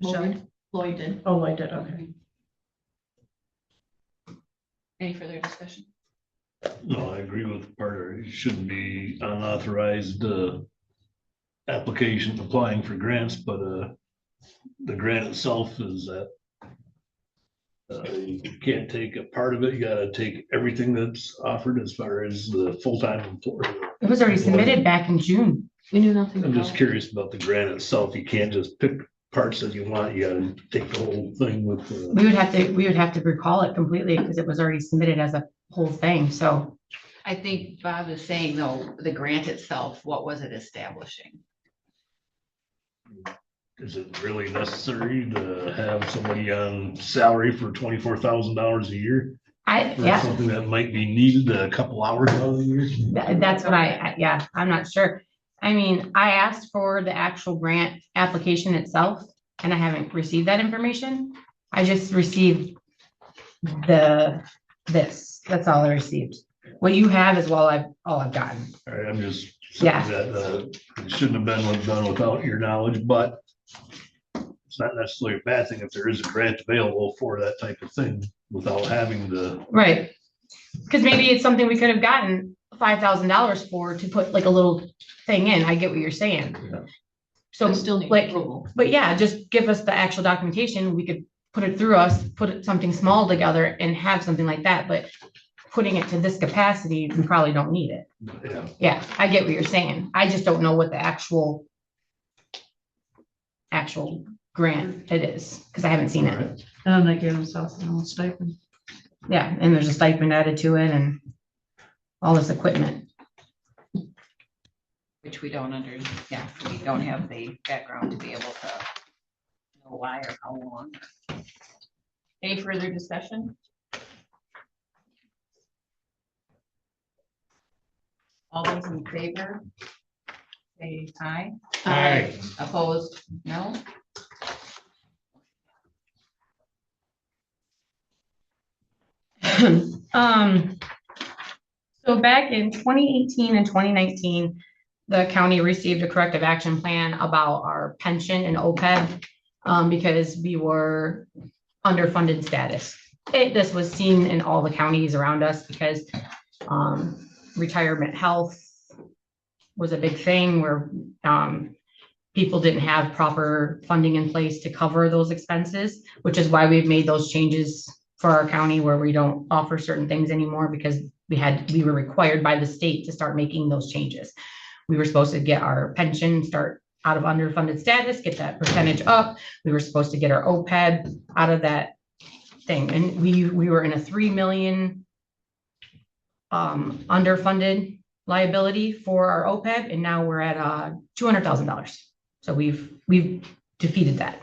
Lloyd did. Oh, I did, okay. Any further discussion? No, I agree with Parker. It shouldn't be unauthorized application applying for grants, but the grant itself is that you can't take a part of it. You gotta take everything that's offered as far as the full-time employee. It was already submitted back in June. We knew nothing I'm about just it. curious about the grant itself. You can't just pick parts that you want. You gotta take the whole thing with We would have to recall it completely because it was already submitted as a whole thing, so. I think Bob is saying though, the grant itself, what was it establishing? Is it really necessary to have somebody on salary for $24,000 a year? For Yeah, something that might be needed a couple hours out of the year? that's what yeah, I'm not sure. I mean, I asked for the actual grant application itself and I haven't received that information. I just received this, that's all I received. What you have is all I've gotten. All right, I'm just Yeah. saying that it shouldn't have been done without your knowledge, but it's not necessarily a bad thing if there is a grant available for that type of thing without having the. Right. Because maybe it's something we could have gotten $5,000 for to put like a little thing in. I get what you're saying. Yeah. So We still need like, approval. but yeah, just give us the actual documentation. We could put it through us, something small together and have something like that, but putting it to this capacity, we probably don't need it. Yeah. Yeah, I get what you're saying. I just don't know what the actual grant it is, because I haven't seen it. And then they gave themselves a little stipend. Yeah, and there's a stipend added to it and all this equipment. Which we don't we don't have the background to be able to know why or how long. Any further discussion? All those in favor? Say aye. Aye. Opposed? No. Um, so back in 2018 and 2019, the county received a corrective action plan about our pension and OPEB, because we were underfunded status. This was seen in all the counties around us because, retirement health was a big thing where, people didn't have proper funding in place to cover those expenses, which is why we've made those changes for our county where we don't offer certain things anymore because we were required by the state to start making those changes. We were supposed to get our pension, start out of underfunded status, get that percentage up. We were supposed to get our OPEB out of that thing. And we were in a 3 million underfunded liability for our OPEB, and now we're at $200,000. So we've defeated that.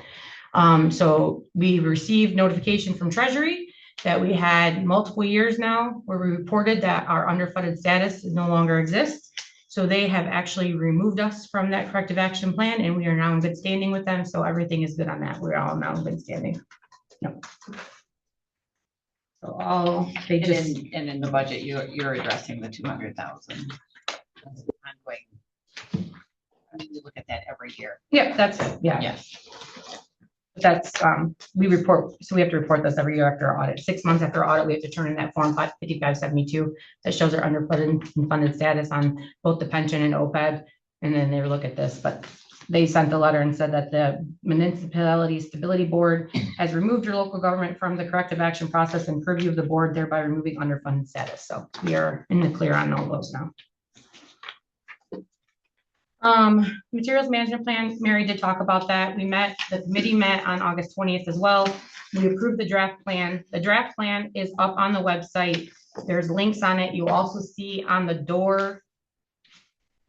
So we received notification from Treasury that we had multiple years now where we reported that our underfunded status no longer exists. So they have actually removed us from that corrective action plan, and we are now in good standing with them. So everything is good on that. We're all now in good standing. Yep. So they And just, in the budget, you're addressing the 200,000. Ongoing. We look at that every year. yeah, that's, yeah. Yes. That's, we report, so we have to report this every year after our audit. 6 months after our audit, we have to turn in that form 5572 that shows our underfunded and funded status on both the pension and OPEB. And then they look at this, but they sent a letter and said that the Municipality Stability Board has removed your local government from the corrective action process and purview of the board, thereby removing underfunded status. So we are in the clear on all those now. Materials management plan, Mary did talk about that. The committee met on August 20th as well. We approved the draft plan. The draft plan is up on the website. There's links on it. You also see on the door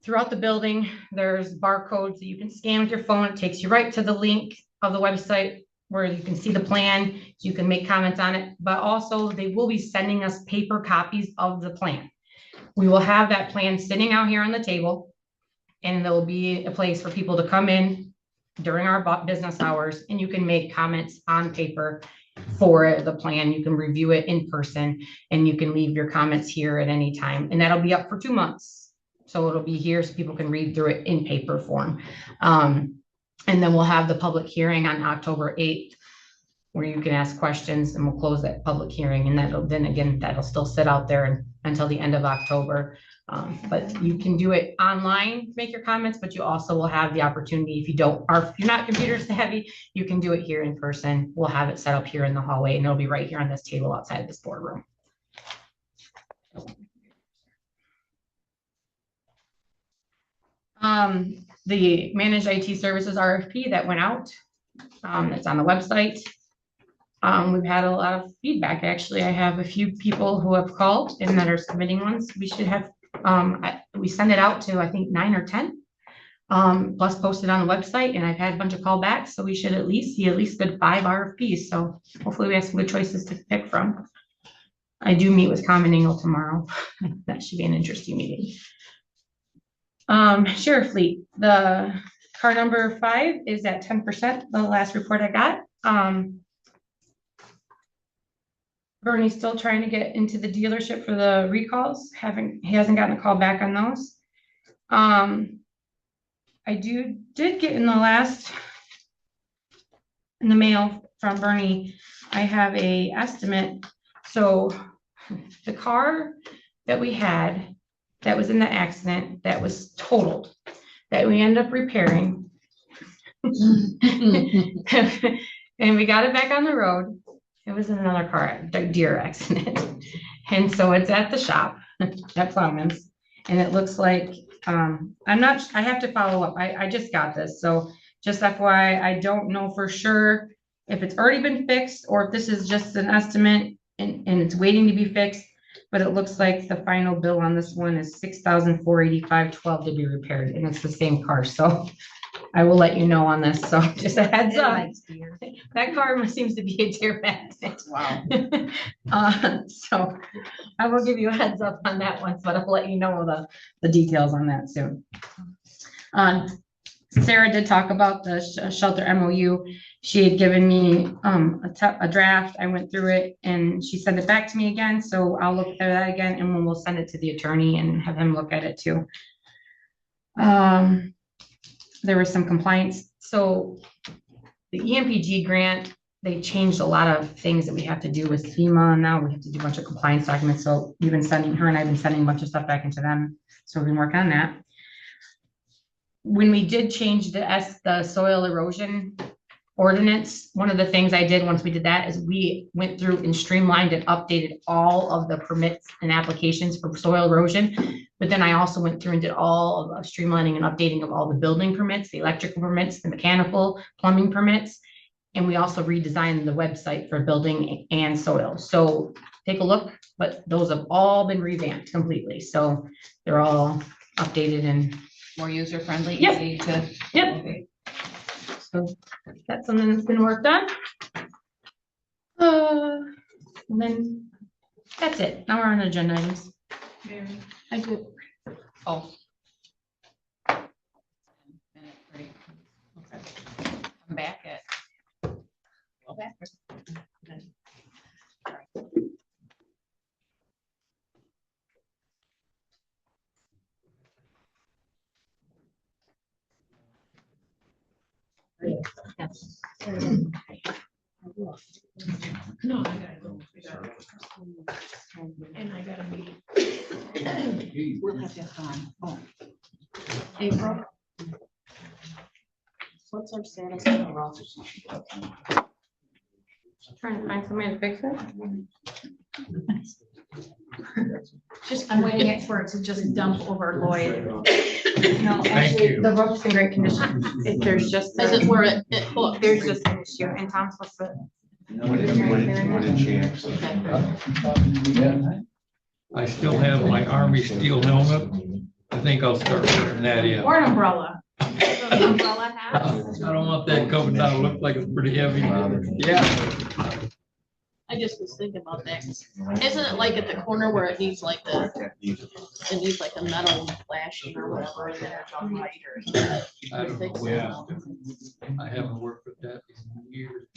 throughout the building, there's barcodes that you can scan with your phone. It takes you right to the link of the website where you can see the plan. You can make comments on it, but also they will be sending us paper copies of the plan. We will have that plan sitting out here on the table. And there will be a place for people to come in during our business hours, and you can make comments on paper for the plan. You can review it in person, and you can leave your comments here at any time. And that'll be up for 2 months. So it'll be here so people can read through it in paper form. And then we'll have the public hearing on October 8th, where you can ask questions, and we'll close that public hearing. And that'll still sit out there until the end of October. But you can do it online, make your comments, but you also will have the opportunity, if you're not computer savvy, you can do it here in person. We'll have it set up here in the hallway, and it'll be right here on this table outside this boardroom. The managed IT services RFP that went out, it's on the website. We've had a lot of feedback. Actually, I have a few people who have called and that are submitting ones. We should have, we send it out to, I think, 9 or 10, plus posted on the website, and I've had a bunch of callbacks. So we should at least see good 5 RFPs. So hopefully we have some good choices to pick from. I do meet with Common Angle tomorrow. That should be an interesting meeting. Sheriff Fleet, the car number 5 is at 10%, the last report I got. Bernie's still trying to get into the dealership for the recalls. He hasn't gotten a call back on those. I did get in the mail from Bernie, I have a estimate. So the car that we had that was in the accident, that was totaled, that we ended up repairing. And we got it back on the road. It was in another car, a deer accident. And so it's at the shop at Plowman's. And it looks like, I have to follow up. I just got this. So just FYI, I don't know for sure if it's already been fixed or if this is just an estimate and it's waiting to be fixed. But it looks like the final bill on this one is $6,485.12 to be repaired. And it's the same car. So I will let you know on this, so just a heads It up. likes deer. That car seems to be a deer magnet. Wow. So I will give you a heads up on that one, but I'll let you know the details on that soon. Sarah did talk about the shelter MOU. She had given me a draft. I went through it and she sent it back to me again. So I'll look through that again and then we'll send it to the attorney and have him look at it too. There was some compliance. So the EMPG grant, they changed a lot of things that we have to do with FEMA. Now we have to do a bunch of compliance documents. So we've been sending her and I've been sending a bunch of stuff back into them. So we've been working on that. When we did change the soil erosion ordinance, one of the things I did once we did that is we went through and streamlined and updated all of the permits and applications for soil erosion. But then I also went through and did all of streamlining and updating of all the building permits, the electrical permits, the mechanical, plumbing permits. And we also redesigned the website for building and soil. So take a look, but those have all been revamped completely. So they're all updated and More user friendly, Yep. easy to. Yep. So that's something that's been worked on. And then that's it. Now we're on agenda items. I do. Oh. Minute break. Okay. I'm back at. Go back. No, I gotta go. And I got a meeting. We'll have to have April. What's our status on the roster? Trying to find somebody to fix it. I'm waiting for it to just dump over Lloyd. No, Thank actually, you. the roof's in great condition. There's just. Is it where it hooked? There's just an issue and Tom's supposed to. I still have my Army steel helmet. I think I'll start wearing that in. Or an umbrella. The umbrella hat. I don't want that coming down, look like it's pretty heavy. Yeah. I just was thinking about that. Isn't it like at the corner where it needs like it needs like a metal flashing or whatever? And then it's on light or- I don't know, yeah. I haven't worked with that in years.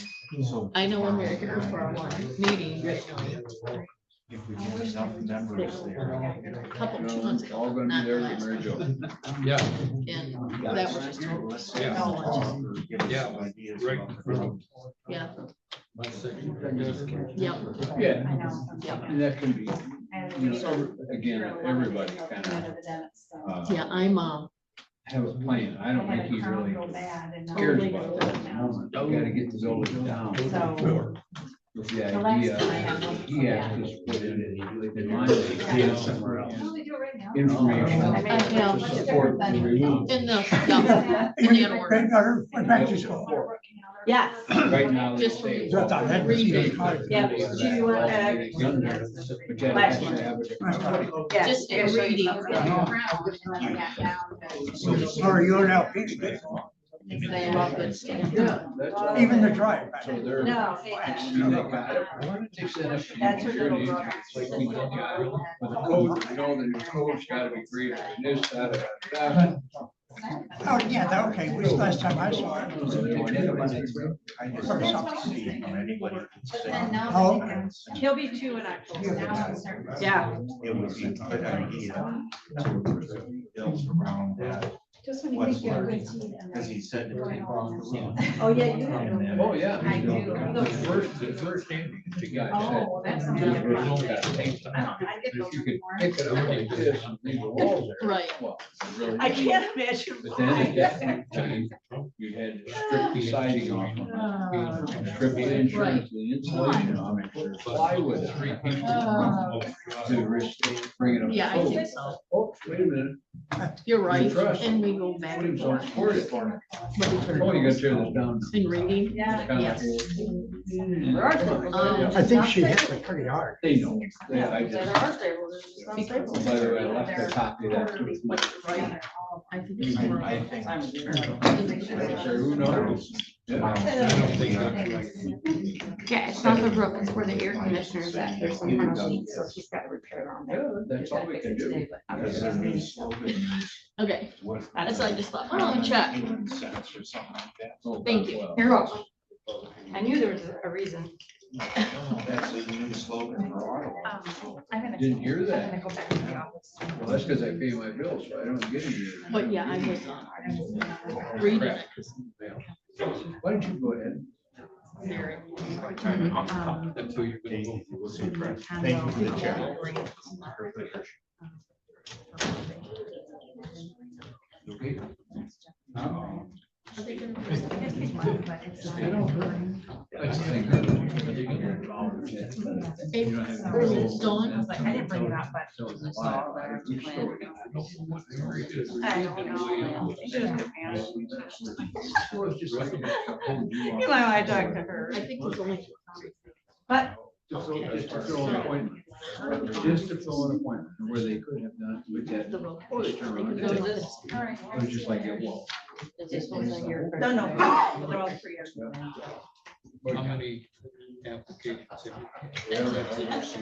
I know when we were here for our meeting, If we get enough members there. a couple, 2 months ago. All gonna not be there last to Mary Jo. Yeah, And that was just total. Yeah. Yeah. right in front of Yeah, my section. I guess. yep, Yeah, I know. yep. and that can be, you know, again, everybody kind of Yeah, I'm, have a plan. I don't think he really cares about that at the moment. You gotta get the building down. So- With the idea, he asked us to put in mind that he had somewhere else. Information Yeah. to support the remove. in the, yeah, plan order. Went back to school. Yes. Right now. Just for they me. say- I thought that was Read. hard. Yeah. Do you want to- But you have to have a different- Yeah. Just in reading. Or UNLP, They all good stuff. Yeah. even the drive. So they're. No. Why don't they set up? That's her little security brother. like we did, yeah, with the code, you know, the new code's gotta be greater than this, that. Oh, yeah, that, okay, which last time I saw it. was in I just don't see how anybody can say. Oh. He'll be 2 in October. Yeah. It would be a good idea to build around that. Just when What's Because he said. Oh, yeah, you have. Oh, yeah. I do. The first thing the guy said. Oh, that's "You something don't different. gotta take some." I don't know, I get those If you could before. pick it up like this and leave the walls there. Right. well, it really I is. can't imagine But then at why. that time, you had to strip the siding off, and strip the insurance, the insulation off, and plywood to bring it up. to Yeah, I code. think so. Oh, wait a minute. You're right. Trust. And we go back and So forth? for it for me. What we put Oh, you gotta in tear this down. reading? Yes. I think she hit me pretty hard. They know. I just, by the way, I left a copy of that too. I think it's more. I think. Who knows? Yeah, it's not the roof, it's where the air conditioner's at. There's some kind of leak, so she's got to repair on Yeah, there. that's all we can do. Okay, that's what I just thought, oh, check. Thank you. You're welcome. I knew there was a reason. That's a new slogan for Ottawa. I'm gonna. Didn't hear I'm that. gonna go back to the office. Well, that's because I pay my bills, so I don't get any. But yeah, I was reading it. Why don't you go ahead? That's who you're gonna go. Thank you for the chair. Okay. Are they gonna- That's the thing. It's dawn. I was like, I didn't bring it up, but. So it's I why. don't know. She just took me out. Well, it's just like- You might want to talk to her. I think it's only. But Just to fill an appointment. Just to fill an appointment, where they could have done it with that. It was just like, well. No, no, they're all 3 years. How many applications have you?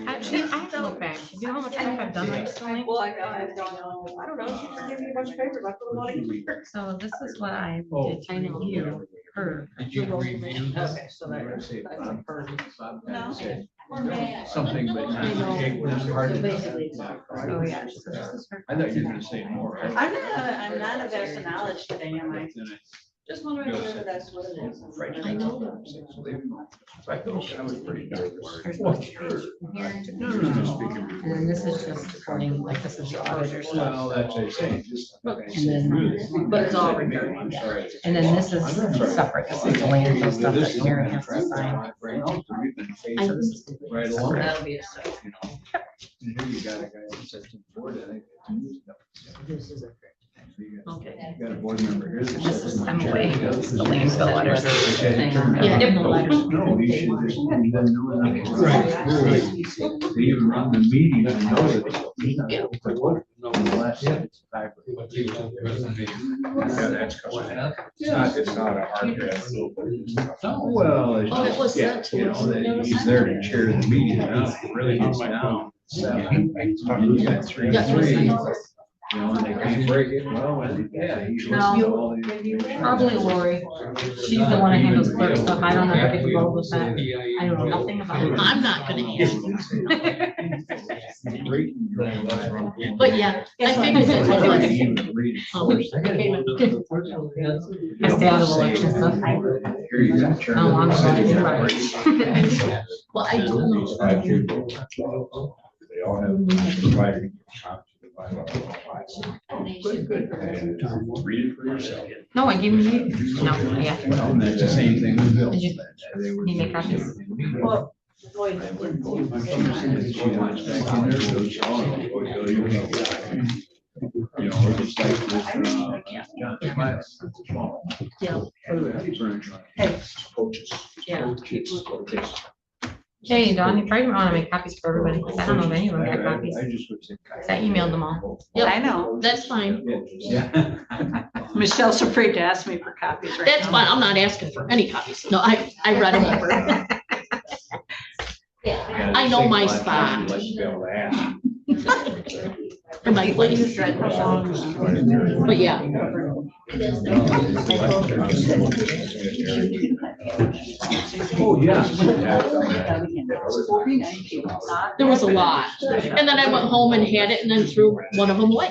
Actually, I have to look back. You know how much work I've done recently? Well, I don't know. I don't know. She just gave me a bunch of papers. I put them all together. So this is what I Oh. did to review her. Did you review this? Okay, so that's a perfect. No. Something, but not. So basically, it's- Oh, yeah. So this is her. I thought you were gonna say more. I'm not a vast of knowledge today, am I? Just wondering whether that's what it is. I know. I thought I was pretty nervous. There's Well, one sure. page here. No, speaking. And then this is just according, like, this is the auditor stuff. Well, that's what I say. And then, But it's all recorded. I'm sorry. and then this is separate. This is the landfill stuff that Mary has to sign. So this is right along. That'll be a second. You know, you got a guy in section 4 that I think. This is a. Okay. You got a board member here. that This is, says- I'm away, this is the landfill letters. Yeah. No, he should just, he doesn't know nothing. They even run the meeting and know that. Yeah. In the last sentence, I- Yeah, that's correct. It's not a hard draft. Well. it's Oh, it was just, yeah, sent to you us. know, that he's there to chair the meeting, now it really gets down. 7. You got 3 to 3. You know, and they can't break it, well, and yeah. he's listening to all these- Probably Lori. She's the one that handles clerk stuff. I don't know if I get involved with that. I know nothing about it. I'm not gonna answer. But yeah, I figured it was like. I stay out of election stuff. Here you go. Oh, I'm sorry. Well, I do know. They all have provided. Good. Read it for yourself. No, I gave you, no, yeah. Well, and that's the same thing with Bill. Did you make copies? Well, She wants back in there, so she, oh, you know, or just like with, John Smith. Yeah. By the way, how do you pronounce your name? Coaches. Yeah. Coaches. Hey, Don, you probably want to make copies for everybody, because I don't know if anyone got copies. I just would say. I emailed them all. Yep. I know. That's fine. Yeah. Michelle's afraid to ask me for copies right That's now. fine. I'm not asking for any copies. No, I read them over. I know my spot. Like to be able to ask. For my place. But yeah. Oh, yeah. There was a lot. And then I went home and had it and then threw one of them away.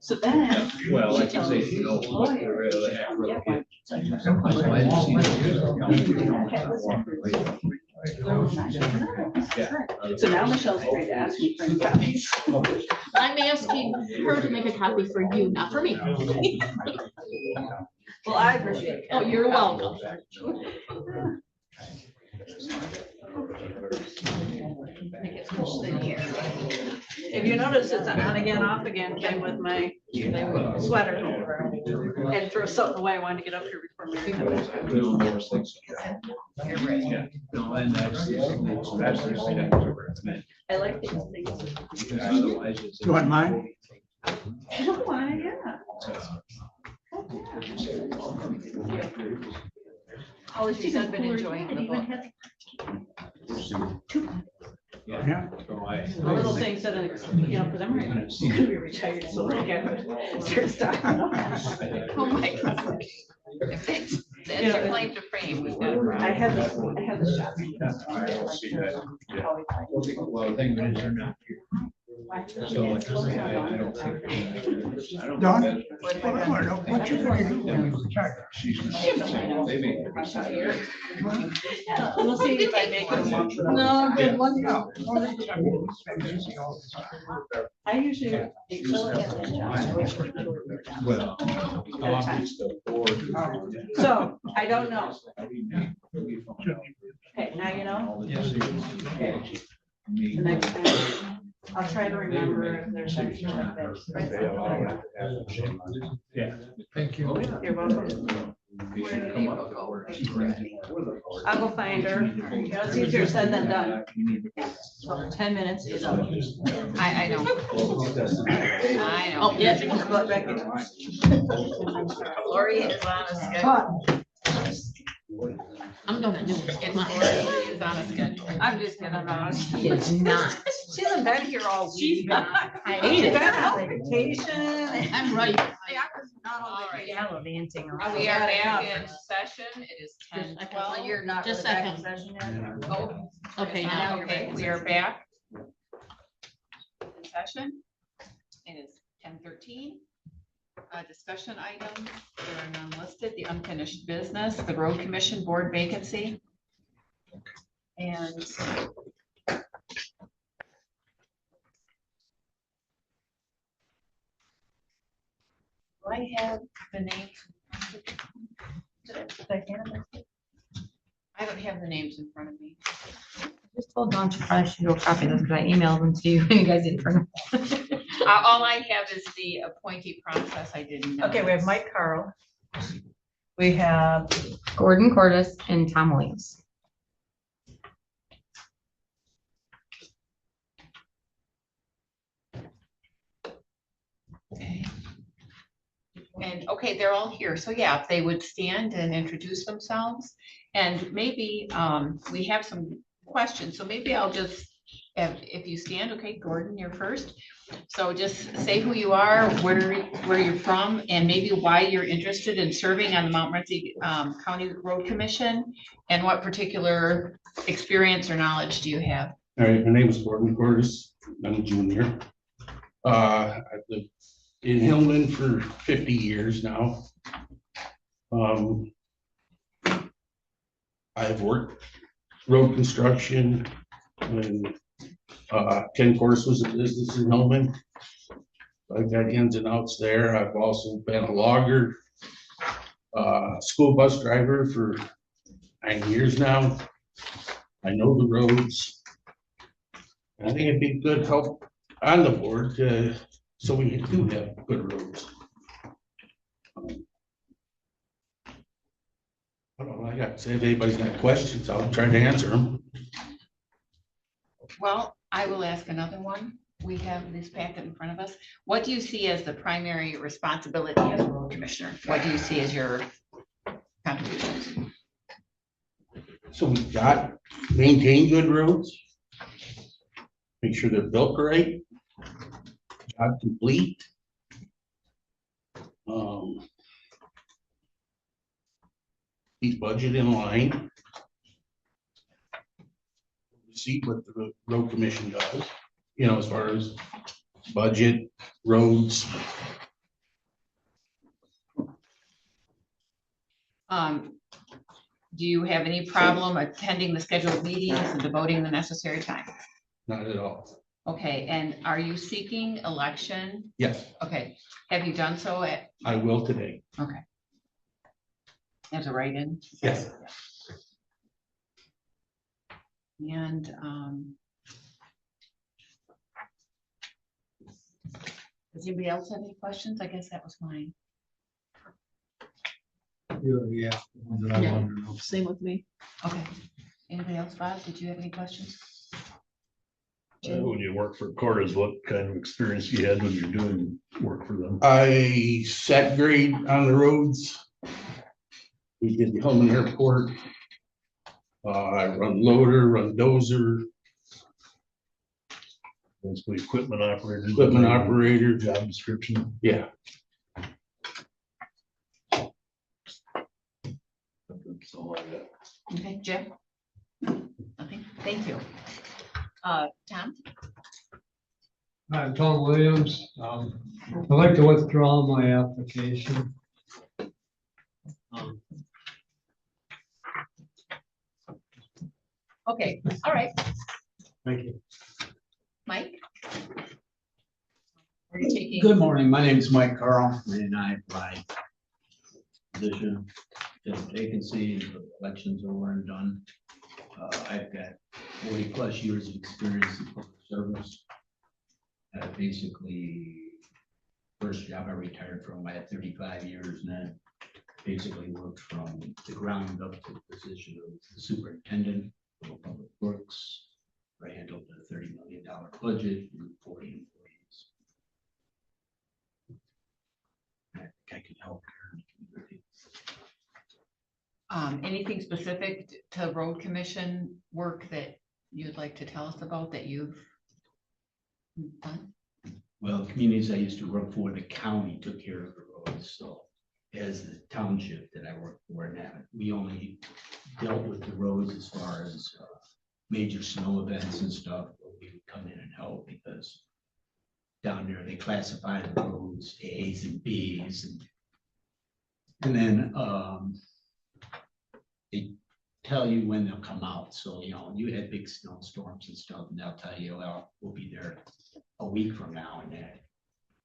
So then. Well, like you say, you know, what the red of the half really is. So now Michelle's afraid to ask me for any copies. I'm asking her to make a copy for you, not for me. Well, I appreciate it. Oh, you're welcome. If you notice, it's an on again, off again thing with my sweater. Had to throw something away. I wanted to get up here before my. You're right. Yeah. No, and that's I like these things. otherwise it's. You want mine? I don't want it, yeah. How has you been enjoying the book? Yeah. The little things that, because I'm gonna be retired, so like I start stocking up. Oh, my God. If that's your claim to fame, we've got. I have the shot. I don't see that. Well, the thing is, they're not here. So like I say, I don't think. I don't Don? think that- What you gonna do when you retire? They may- We'll see if I make it. No, good luck. I usually. Well. So, I don't know. Okay, now you know. The next time, I'll try to remember if there's anything like this. Yeah. Thank you. You're welcome. I'll go find her. You know, it's easier said than done. So 10 minutes is up. I know. I know. Oh, yeah. Lori is on a schedule. I'm gonna do It's it. Lori is on a schedule. I'm just kidding about it. She is not. She hasn't been here all week. She's not. I hate it. On vacation. I'm ready. All right. Gallivanting. We are back in session. It is 10:12. You're not. Just a second. Oh, Okay, now. okay, we are back in session. It is 10:13. Discussion items, there are none listed. The unfinished business, the road commission board vacancy. And do I have the names? I don't have the names in front of me. Just told Dawn to probably should do a copy of this because I emailed them to you and you guys didn't turn them. All I have is the appointee process. I didn't know. Okay, we have Mike Carl. We have, Gordon Cordis and Tom Williams. Okay. And, okay, they're all here. So yeah, if they would stand and introduce themselves. And maybe we have some questions. So maybe I'll just, if you stand, okay, Gordon, you're first. So just say who you are, where you're from, and maybe why you're interested in serving on the Montmorency County Road Commission, and what particular experience or knowledge do you have? All right, my name is Gordon Cordis. I'm a junior. I've lived in Hillman for 50 years now. I've worked road construction and Ken Cordis was a business in Hillman. I've got ins and outs there. I've also been a logger, school bus driver for 9 years now. I know the roads. I think it'd be good help on the board so we do have good roads. I don't know, I got to say, if anybody's got questions, I'll try to answer them. Well, I will ask another one. We have this packet in front of us. What do you see as the primary responsibility as a road commissioner? What do you see as your contributions? So we've got maintain good roads. Make sure they're built right. Job complete. Keep budget in line. See what the road commission does, you know, as far as budget, roads. Do you have any problem attending the scheduled meetings and devoting the necessary time? Not at all. Okay, and are you seeking election? Yes, Okay, have you done so at, I will today. okay. As a write-in? Yes. And Does anybody else have any questions? I guess that was mine. Yeah. Yeah. Same with me. Okay. Anybody else, Bob? Did you have any questions? When you work for Cordes, what kind of experience you had when you're doing work for them? I set grade on the roads. We did the Hellman Airport. I run loader, run dozer, Basically equipment operator. equipment operator. Job description. Yeah. That's all I got. Okay, Jim? Okay, thank you. Tom? Hi, I'm Tom Williams. I'd like to withdraw my application. Okay, all right. Thank you. Mike? Are you taking? Good morning, my name is Mike Carl, and I applied position, just vacancy, the elections over and done. I've got 40+ years of experience in public service. Basically, first job I retired from, I had 35 years, and then basically worked from the ground up to the position of the superintendent of public works. I handled a $30 million budget and 40 employees. I think I can help here in the community. Anything specific to road commission work that you'd like to tell us about that you've done? Well, the communities I used to work for, the county took care of the roads, so as the township that I worked for, and that we only dealt with the roads as far as major snow events and stuff, but we would come in and help because down there they classify the roads A's and B's, and then they tell you when they'll come out. So, you know, you had big snowstorms and stuff, and they'll tell you, well, we'll be there a week from now, and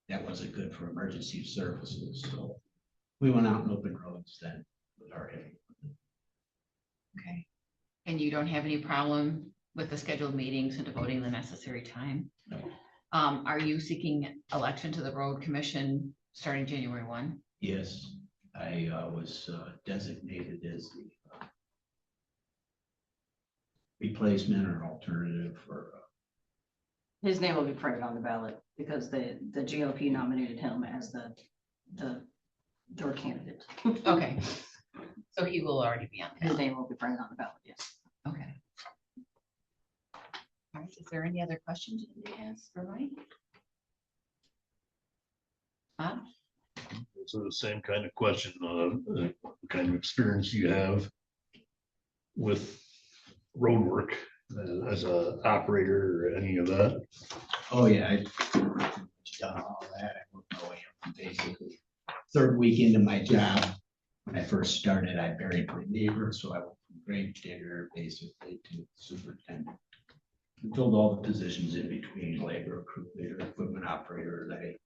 that wasn't good for emergency services. So we went out and opened roads then with our heavy. Okay. And you don't have any problem with the scheduled meetings and devoting the necessary time? No. Are you seeking election to the road commission starting January 1? Yes, I was designated as the replacement or alternative for. His name will be printed on the ballot because the GOP nominated him as their candidate. Okay. So he will already be on the His ballot. name will be printed on the ballot, yes. Okay. All right, is there any other questions anybody has for Mike? Bob? So the same kind of question, what kind of experience you have with road work as a operator or any of that? Oh, yeah, I've done all that. I worked my way up from basically third week into my job. When I first started, I buried my neighbor, so I went from grave digger basically to superintendent. I filled all the positions in between, labor, crew leader, equipment operator. I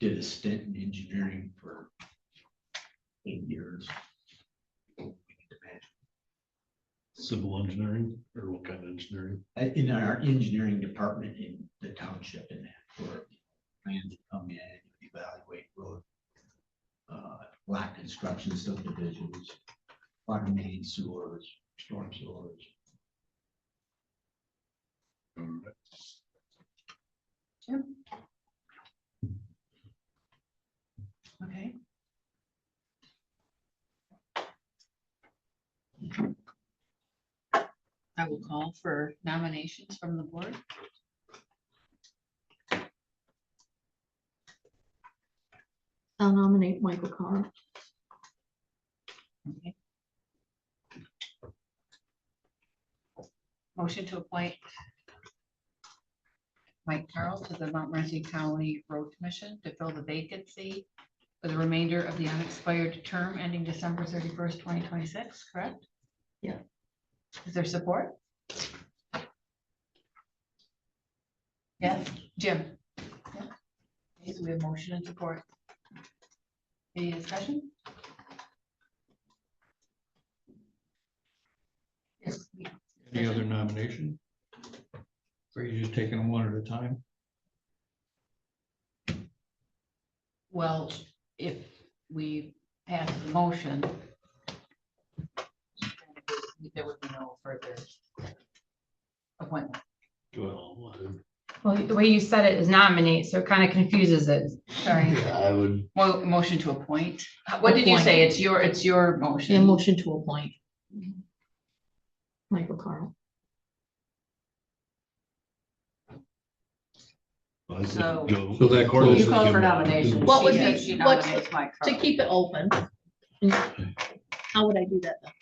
did a stint in engineering for 8 years. Civil engineering or what kind of engineering? In our engineering department in the township, in that, where plans would come in, evaluate road, lot construction subdivisions, water main, sewers, storm sewers. Jim? Okay. I will call for nominations from the board. I'll nominate Michael Carr. Okay. Motion to appoint Mike Carl to the Montmorency County Road Commission to fill the vacancy for the remainder of the unexpired term ending December 31st, 2026, correct? Yeah. Is there support? Yes, Jim? Yeah. Okay, so we have motion and support. Any discussion? Yes. Any other nomination? Or are you just taking them one at a time? Well, if we pass the motion, there would be no further appointment. Well, the way you said it is nominate, so it kind of confuses it. Sorry. Yeah, I would, Motion to appoint. What did you say? It's your Yeah, motion. motion to appoint. Michael Carl. So- So that quarter. You call for nomination. What would She be- said she what's- nominates Mike To Carl. keep it open. How would I do that then?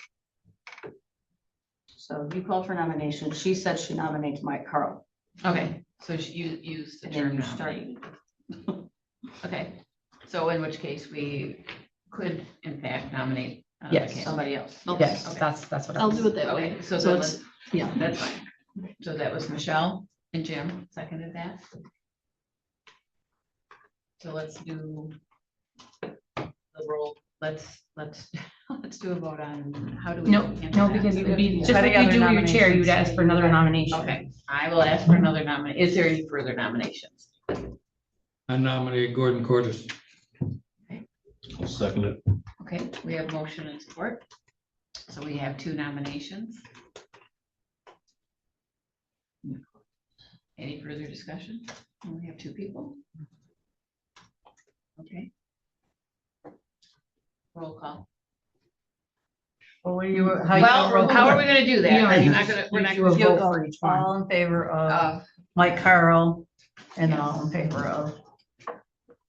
So you called for nomination. She said she nominates Mike Carl. Okay, so you use the And then term you nominate. start. Okay, so in which case we could in fact nominate. another Yes. candidate. Somebody else. Yes, Okay. that's what I I'll was. do it that way. Okay, so So then it's, yeah. that's fine. So that was Michelle and Jim seconded that. So let's do the roll. Let's do a vote on how do we? No, handle no, that? because you So would be, just Setting like you other do with your chair, you'd nominations. ask for another nomination. Okay, I will ask for another nomination. Is there any further nominations? I nominate Gordon Cordes. I'll second it. Okay, we have motion and support. So we have 2 nominations. Any further discussion? We have 2 people. Okay. Roll call. Well, what do you, Well, how are we gonna do that? You don't You're have not gonna, we're not You do a gonna. vote for each one. All in favor of Uh, Mike Carl and all in favor of.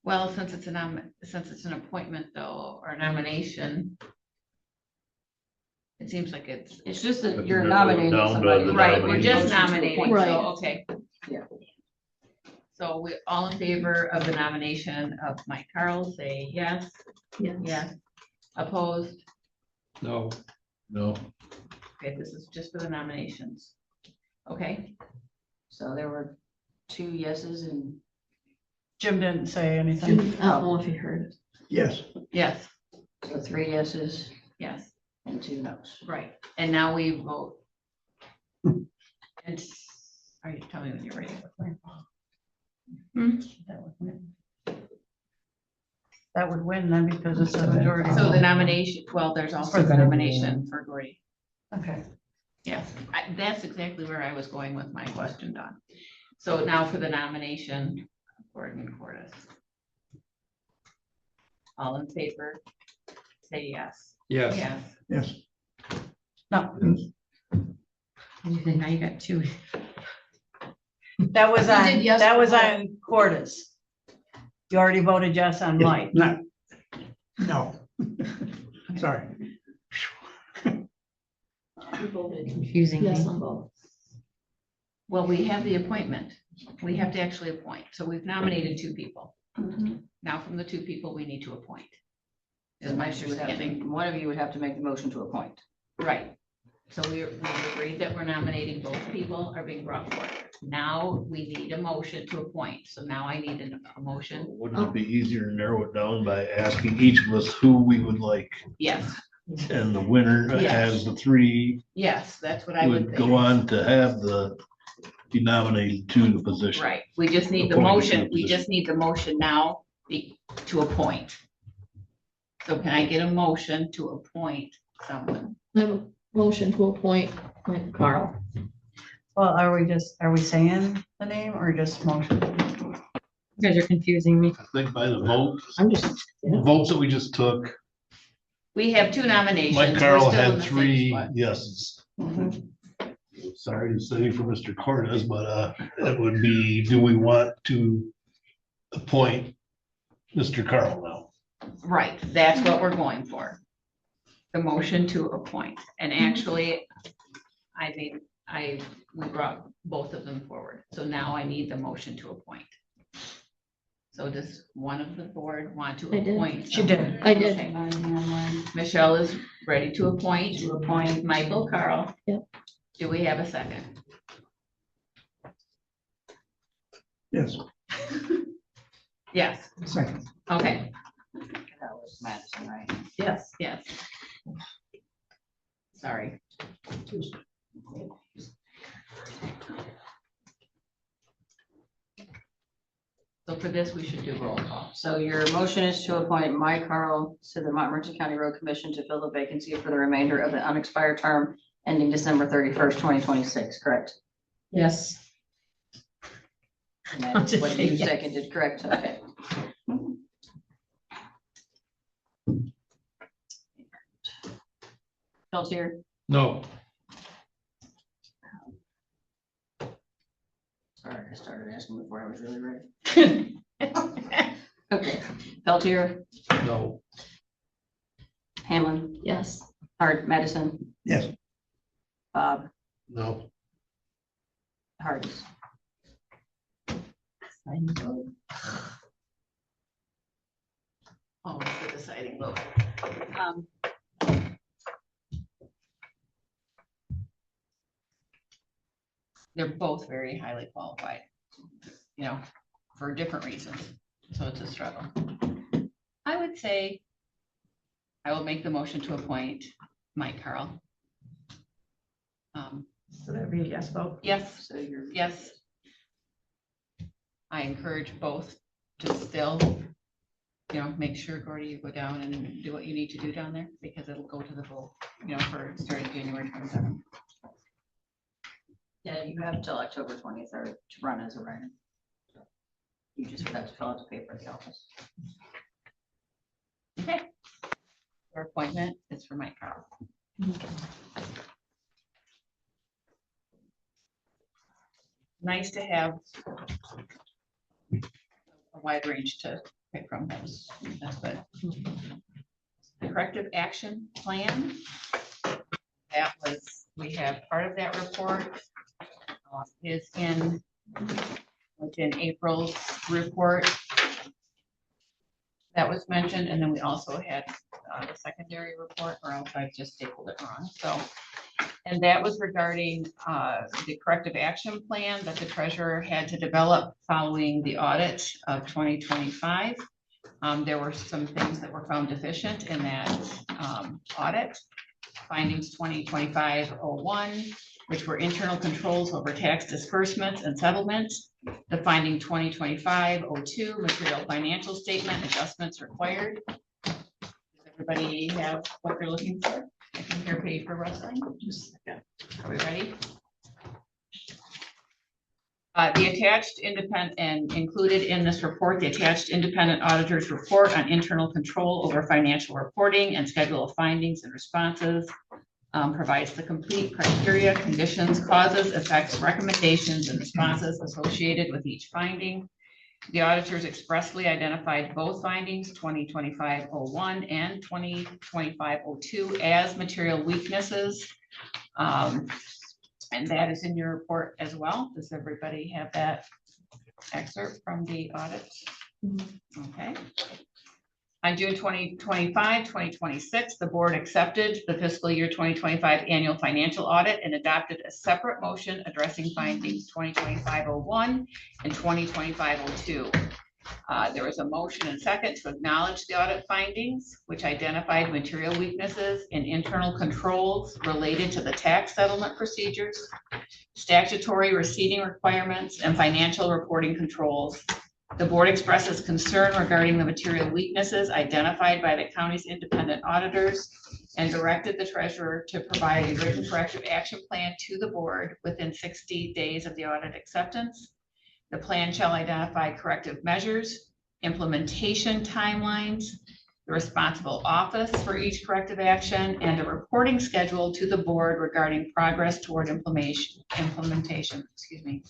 Well, since it's an appointment though, or nomination. It seems like it's, It's just that But you're you're gonna go nominating down to somebody. the right, we're just Motion to nominating, appoint. Right. so, okay. Yeah. So we, all in favor of the nomination of Mike Carl, say yes. Yes. Yes. Opposed? No, No. Okay, this is just for the nominations. Okay, So there were 2 yeses and. Jim didn't say Jim, anything. I don't know if you heard it. Yes, yes, So 3 yeses yes, and 2 nos. right. And now we vote. And are you telling me when you're ready? That would win then because it's a majority. So the nomination, well, there's also For the the- nomination for Gordy. Okay. Yes, that's exactly where I was going with my question, Don. So now for the nomination, Gordon Cordes. All in favor, say yes. yes. Yes. yes. No, Now you got 2. that was You did on, yes that was before. on Cordis. You already voted yes on Mike. Not, no. Sorry. You voted Confusing yes me. on both. Well, we have the appointment. We have to actually appoint. So we've nominated 2 people. Now from the 2 people, we need to appoint. Is my understanding. One of you would have to make the motion to appoint. Right. So we agreed that we're nominating both people are being brought forward. Now we need a motion to appoint. So now I need a motion. Wouldn't it be easier to narrow it down by asking each of us who we would like, Yes, and the winner Yes. as the 3 yes, that's what I would would think. go on to have be nominated to the position. Right, we just need the Appointed to motion, the we position. just need the motion now to appoint. So can I get a motion to appoint someone? I have a motion to appoint Michael Carl. Well, are we saying the name or just motion? You guys are confusing me. I think by the votes, I'm just, votes that we just took, We have 2 nominations. Mike We're Carl still in had the same 3 spot. yeses. Mhm. Sorry to say for Mr. Cortez, but it would be, do we want to appoint Mr. Carl now? Right, that's what we're going for. The motion to appoint, and actually, we brought both of them forward, so now I need the motion to appoint. So does one of the board want to I did. appoint? She did. someone? I did. Okay. Michelle is ready to appoint. To appoint. Michael Carl. Yep. Do we have a second? Yes, Yes, second. okay, That was Madison, right? yes, yes. Sorry. So So for this, we should do roll call. So your motion is to appoint Mike Carl to the Montmorency County Road Commission to fill the vacancy for the remainder of the unexpired term ending December 31st, 2026, correct? Yes. And that is what you seconded, correct? Okay. Peltier, No. sorry, I started asking before I was really ready. Okay, Peltier, No. Hamlin, Yes. Hart, Madison, Yes. Bob, No. Hardis. Oh, it's the deciding vote. They're both very highly qualified, you know, for different reasons. So it's a struggle. I would say I will make the motion to appoint Mike Carl. So that'd be a yes vote? Yes, So you're. yes. I encourage both to still, you know, make sure, Gordy, you go down and do what you need to do down there, because it'll go to the vote, you know, for starting January 27th. Yeah, you have till October 23rd to run as a writer. You just forgot to fill out the paper at the office. Okay. Your appointment is for Mike Carl. Nice to have a wide range to pick from. That's good. The corrective action plan. That was, we have part of that report is in April's report. That was mentioned, and then we also had the secondary report, or else I just stapled it wrong. So, and that was regarding the corrective action plan that the treasurer had to develop following the audit of 2025. There were some things that were found deficient in that audit. Findings 2025-01, which were internal controls over tax disbursements and settlements. The finding 2025-02, material financial statement adjustments required. Does everybody have what they're looking for? I can hear paper rustling. Just a second. Are we ready? The attached independent and included in this report, the attached independent auditor's report on internal control over financial reporting and schedule of findings and responses provides the complete criteria, conditions, causes, effects, recommendations, and responses associated with each finding. The auditors expressly identified both findings, 2025-01 and 2025-02, as material weaknesses. And that is in your report as well. Does everybody have that excerpt from the audit? Okay. On June 2025, 2026, the board accepted the fiscal year 2025 annual financial audit and adopted a separate motion addressing findings 2025-01 and 2025-02. There was a motion and second to acknowledge the audit findings, which identified material weaknesses in internal controls related to the tax settlement procedures, statutory receipting requirements, and financial reporting controls. The board expresses concern regarding the material weaknesses identified by the county's independent auditors and directed the treasurer to provide a written corrective action plan to the board within 60 days of the audit acceptance. The plan shall identify corrective measures, implementation timelines, the responsible office for each corrective action, and a reporting schedule to the board regarding progress toward implementation. Excuse me.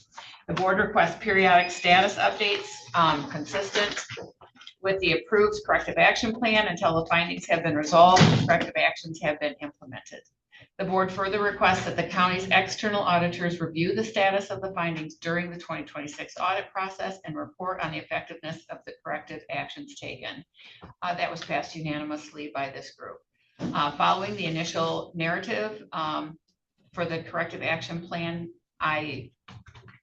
The board requests periodic status updates consistent with the approved corrective action plan until the findings have been resolved and corrective actions have been implemented. The board further requests that the county's external auditors review the status of the findings during the 2026 audit process and report on the effectiveness of the corrective actions taken. That was passed unanimously by this group. Following the initial narrative for the corrective action plan, I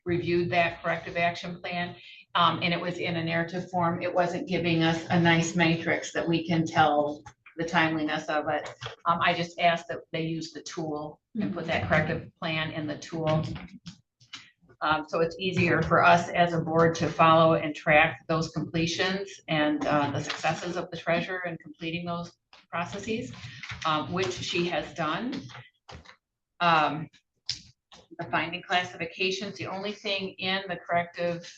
reviewed that corrective action plan and it was in a narrative form. It wasn't giving us a nice matrix that we can tell the timeliness of it. I just asked that they use the tool and put that corrective plan in the tool. So it's easier for us as a board to follow and track those completions and the successes of the treasurer in completing those processes, which she has done. The finding classifications, the only thing in the corrective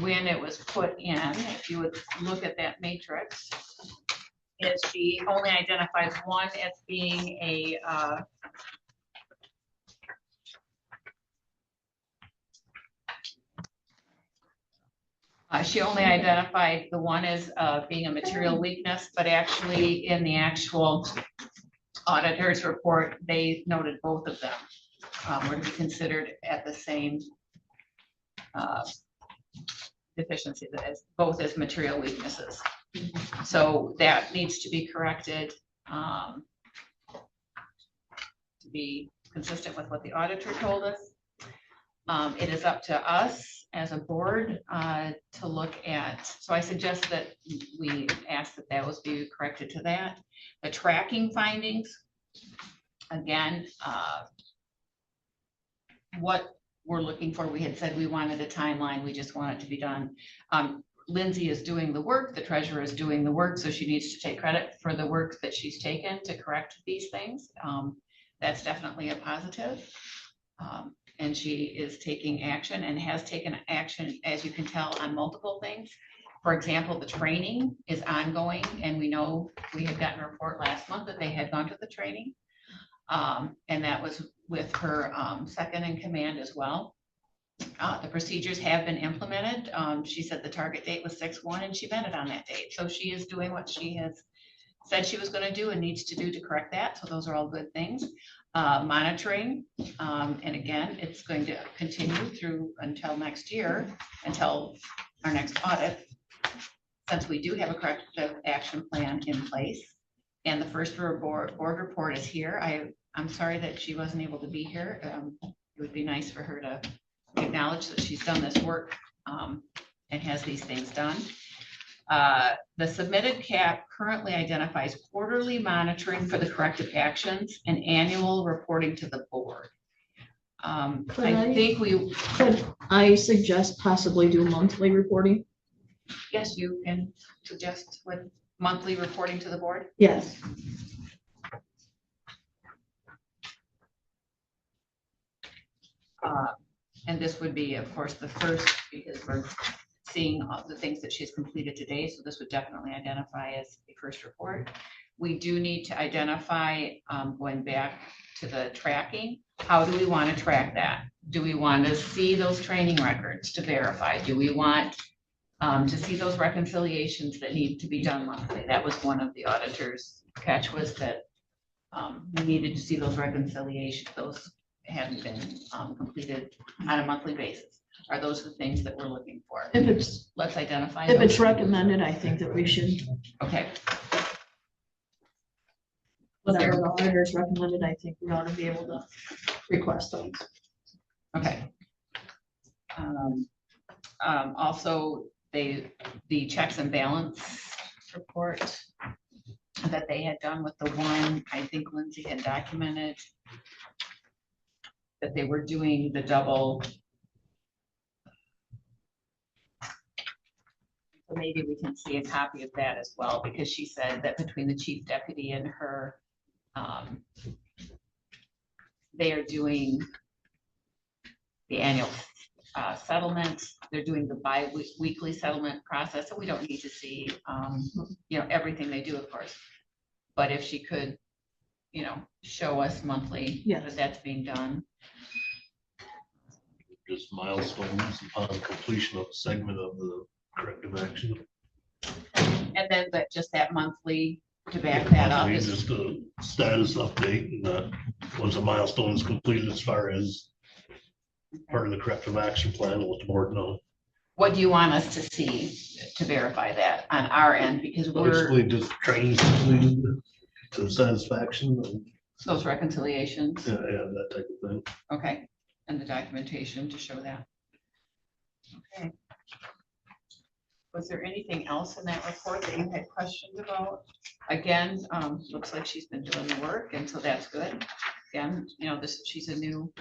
when it was put in, if you would look at that matrix, is she only identifies one as being a she only identified the one as being a material weakness, but actually in the actual auditor's report, they noted both of them were to be considered at the same deficiency, as both as material weaknesses. So that needs to be corrected to be consistent with what the auditor told us. It is up to us as a board to look at, so I suggest that we ask that those be corrected to that. The tracking findings, again, what we're looking for, we had said we wanted a timeline, we just want it to be done. Lindsay is doing the work, the treasurer is doing the work, so she needs to take credit for the work that she's taken to correct these things. That's definitely a positive. And she is taking action and has taken action, as you can tell, on multiple things. For example, the training is ongoing, and we know we had gotten a report last month that they had gone to the training. And that was with her second in command as well. The procedures have been implemented. She said the target date was 6/1 and she met it on that date. So she is doing what she has said she was going to do and needs to do to correct that. So those are all good things. Monitoring, and again, it's going to continue through until next year, until our next audit, since we do have a corrective action plan in place. And the first board report is here. I'm sorry that she wasn't able to be here. It would be nice for her to acknowledge that she's done this work and has these things done. The submitted CAP currently identifies quarterly monitoring for the corrective actions and annual reporting to the board. Could I suggest possibly do monthly reporting? Yes, you can suggest with monthly reporting to the board. Yes. And this would be, of course, the first, because we're seeing all the things that she's completed today. So this would definitely identify as a first report. We do need to identify, going back to the tracking, how do we want to track that? Do we want to see those training records to verify? Do we want to see those reconciliations that need to be done monthly? That was one of the auditor's catch, was that we needed to see those reconciliations. Those hadn't been completed on a monthly basis. Are those the things that we're looking for? If it's, let's identify. If it's recommended, I think that we should. Okay. Whatever the auditors recommended, I think we ought to be able to request those. Okay. Also, the checks and balance report that they had done with the one, I think Lindsay had documented that they were doing the double. So maybe we can see a copy of that as well, because she said that between the chief deputy and her, they are doing the annual settlement. They're doing the bi-weekly settlement process. So we don't need to see, everything they do, of course. But if she could, show us monthly that that's being done. Just milestones upon completion of a segment of the corrective action. And then just that monthly to back that up. Monthly, just a status update, and that once a milestone is completed as far as part of the corrective action plan, let the board know. What do you want us to see to verify that on our end? Because basically just trainings completed to satisfaction. And those reconciliations. Yeah, that type of thing. Okay, and the documentation to show that. Okay. Was there anything else in that report that you had questions about? Again, looks like she's been doing the work, and so that's good. Again, she's a new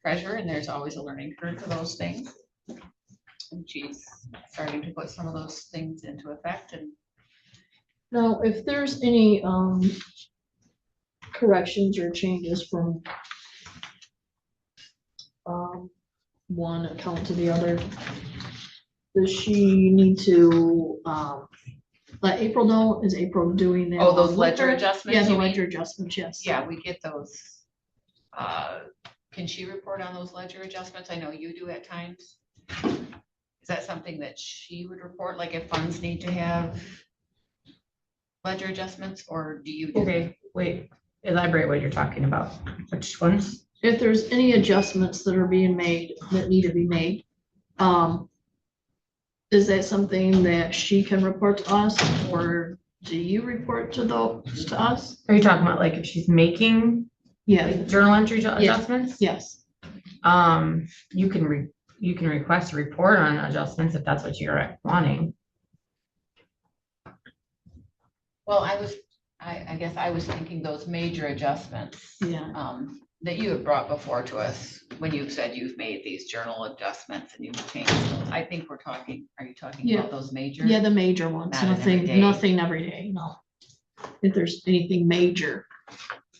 treasurer, and there's always a learning curve for those things. And she's starting to put some of those things into effect, and Now, if there's any corrections or changes from one account to the other, does she need to let April know? Is April doing that? oh, those with ledger her? adjustments. Yeah, the you mean? ledger adjustments, yes. Yeah, we get those. Can she report on those ledger adjustments? I know you do at times. Is that something that she would report, like if funds need to have ledger adjustments, or do you? Okay, wait, elaborate what you're talking about. Which ones? If there's any adjustments that are being made, that need to be made, is that something that she can report to us, or do you report to those, to us? Are you talking about like if she's making Yeah, like journal entry adjustments? yes. You can request a report on adjustments if that's what you're wanting. Well, I guess I was thinking those major adjustments. Yeah. That you have brought before to us when you've said you've made these journal adjustments and you've changed those. I think are you talking about those major? Yeah, the major ones, Not an everyday. nothing every day, no. If there's anything major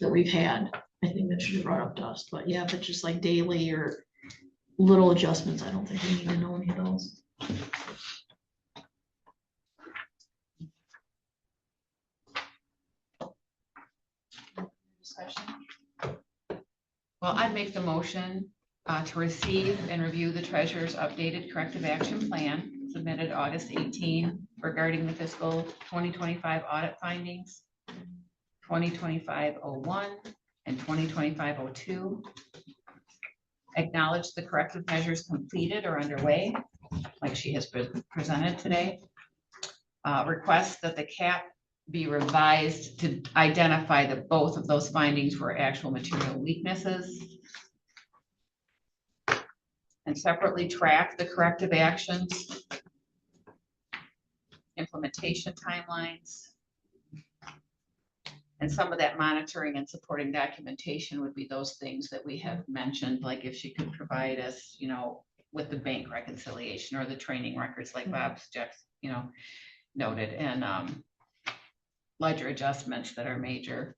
that we've had, I think that should be brought up to us, but yeah, if it's just like daily or little adjustments, I don't think we need to know any of those. Discussion? Well, I'd make the motion to receive and review the treasurer's updated corrective action plan submitted August 18 regarding the fiscal 2025 audit findings, 2025-01 and 2025-02. Acknowledge the corrective measures completed or underway, like she has been presented today. Request that the CAP be revised to identify that both of those findings were actual material weaknesses. And separately track the corrective actions, implementation timelines. And some of that monitoring and supporting documentation would be those things that we have mentioned, like if she could provide us, with the bank reconciliation or the training records like Bob's just, noted, and ledger adjustments that are major.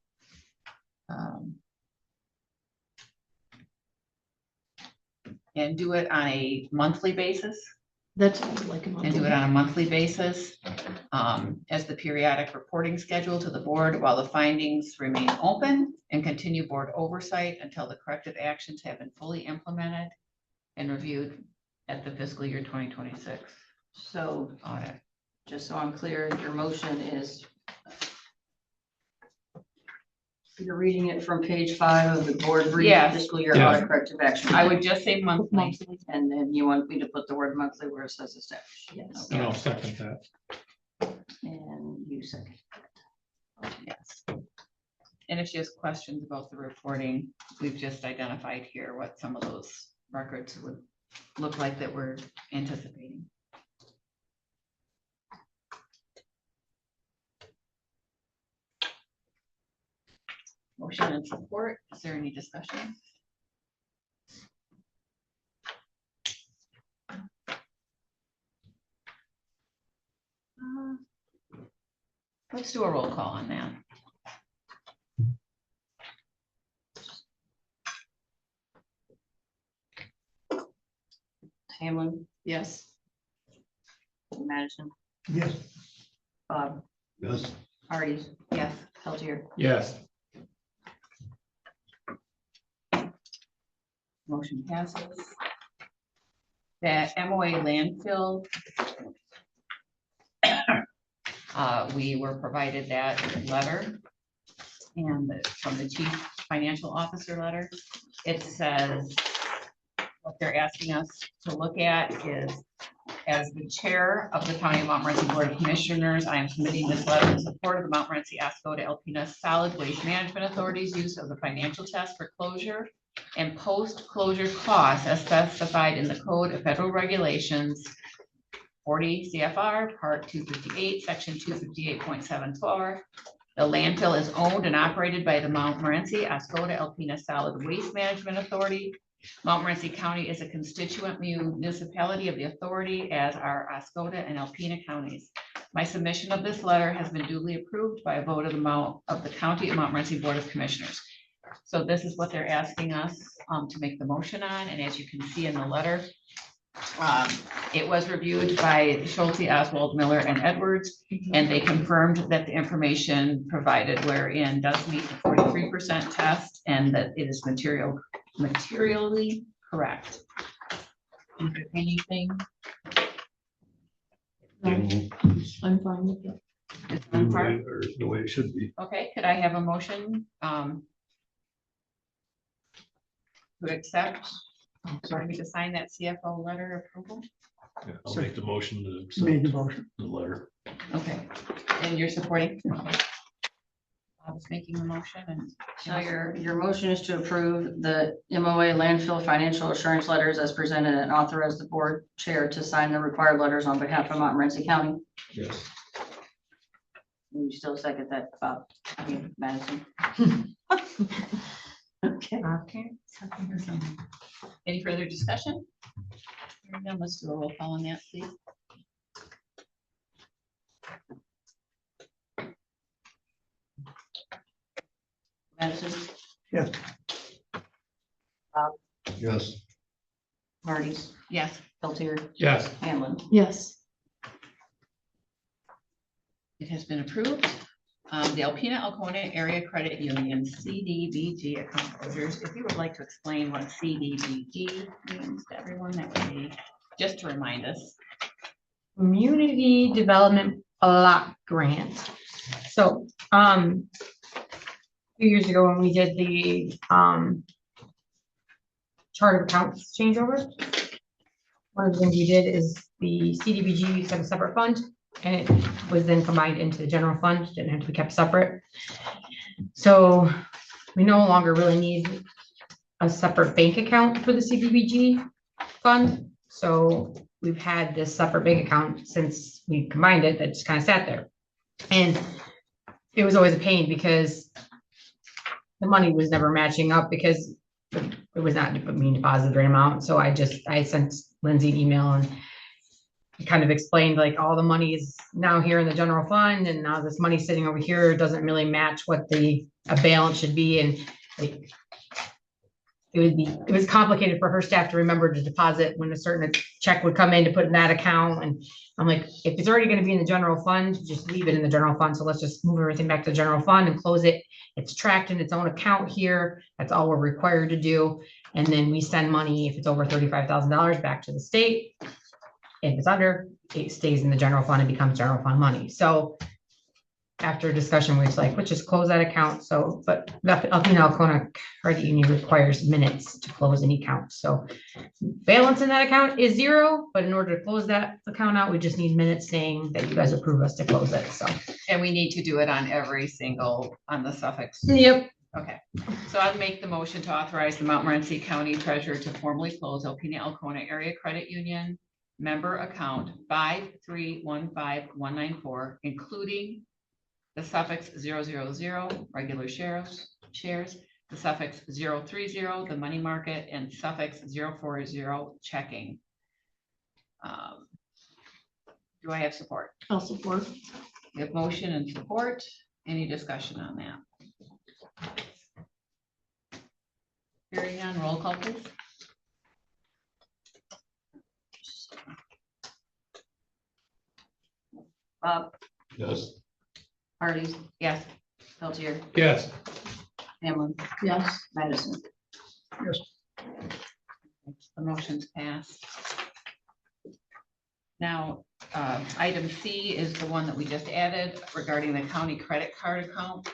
And do it on a monthly basis. That's like a monthly. And do it on a monthly basis as the periodic reporting schedule to the board while the findings remain open, and continue board oversight until the corrective actions have been fully implemented and reviewed at the fiscal year 2026 So audit. just so I'm clear, your motion is you're reading it from page 5 of the board brief, Yes. fiscal year Yeah. audit corrective action. I would just say monthly. And then you want me to put the word monthly where it says established. Yes. And I'll second that. And you second. Yes. And if she has questions about the reporting, we've just identified here what some of those records would look like that we're anticipating. Motion and support. Is there any discussion? Let's do a roll call on that. Hamlin, Yes. Madison, Yes. Bob, Yes. Hardy, Yes. Peltier, Yes. Motion passes. That MOA landfill. We were provided that letter and from the chief financial officer letter. It says what they're asking us to look at is, as the chair of the County of Montmorency Board of Commissioners, I am submitting this letter in support of the Montmorency Ascoda Alpena Solid Waste Management Authority's use of the financial test for closure and post-closure costs as specified in the Code of Federal Regulations 40 CFR Part 258, Section 258.74. The landfill is owned and operated by the Montmorency Ascoda Alpena Solid Waste Management Authority Montmorency County is a constituent municipality of the authority, as are Oscoda and Alpena counties. My submission of this letter has been duly approved by a vote of the County of Montmorency Board of Commissioners. So this is what they're asking us to make the motion on, and as you can see in the letter, it was reviewed by Schulte, Oswald, Miller, and Edwards, and they confirmed that the information provided wherein does meet the 43% test and that it is materially correct. Is there anything? I'm fine with it. It's on par? Or the way it should be. Okay, could I have a motion to accept, sorry, me to sign that CFO letter approval? Yeah, I'll make the motion to Made the accept motion. the letter. Okay, and you're supporting? I was making the motion and. So your motion is to approve the MOA landfill financial assurance letters as presented and authorize the board chair to sign the required letters on behalf of Montmorency County. Yes. You still second that, Bob? Madison? Okay. Okay. Any further discussion? Hearing none, let's do a roll call on that, please. Madison? Yes. Bob? Yes. Marty's? Yes. Peltier? Yes. Hamlin? Yes. It has been approved. The Alpena Alcona Area Credit Union CDBG account closures. If you would like to explain what CDBG means to everyone, that would be just to remind us. Community Development Block Grant. So, a few years ago when we did the, chart of accounts changeover, one of the things we did is the CDBG set a separate fund, and it was then combined into the general fund, didn't have to be kept separate. So we no longer really need a separate bank account for the CDBG fund. So we've had this separate bank account since we combined it, that just kind of sat there. And it was always a pain because the money was never matching up because it was not being deposited the right amount. So I sent Lindsay an email and kind of explained like all the money is now here in the general fund and now this money sitting over here doesn't really match what a balance should be. And like, it was complicated for her staff to remember to deposit when a certain check would come in to put in that account. And I'm like, if it's already going to be in the general fund, just leave it in the general fund. So let's just move everything back to the general fund and close it. It's tracked in its own account here. That's all we're required to do. And then we send money, if it's over $35,000, back to the state. If it's under, it stays in the general fund and becomes general fund money. So after a discussion, we was like, let's just close that account. So, but Alpena Alcona Credit Union requires minutes to close any account. So balance in that account is 0, but in order to close that account out, we just need minutes saying that you guys approve us to close it. So, and we need to do it on every single, on the suffix. Yep. Okay, so I'll make the motion to authorize the Montmorency County Treasurer to formally close Alpena Alcona Area Credit Union member account 5315194, including the suffix 000, regular shares, the suffix 030, the money market, and suffix 040, checking. Do I have support? I'll support. We have motion and support. Any discussion on that? Hearing none, roll call please. Bob? Yes. Marty's? Yes. Peltier? Yes. Hamlin? Yes. Madison? Yes. The motion's passed. Now, item C is the one that we just added regarding the county credit card account.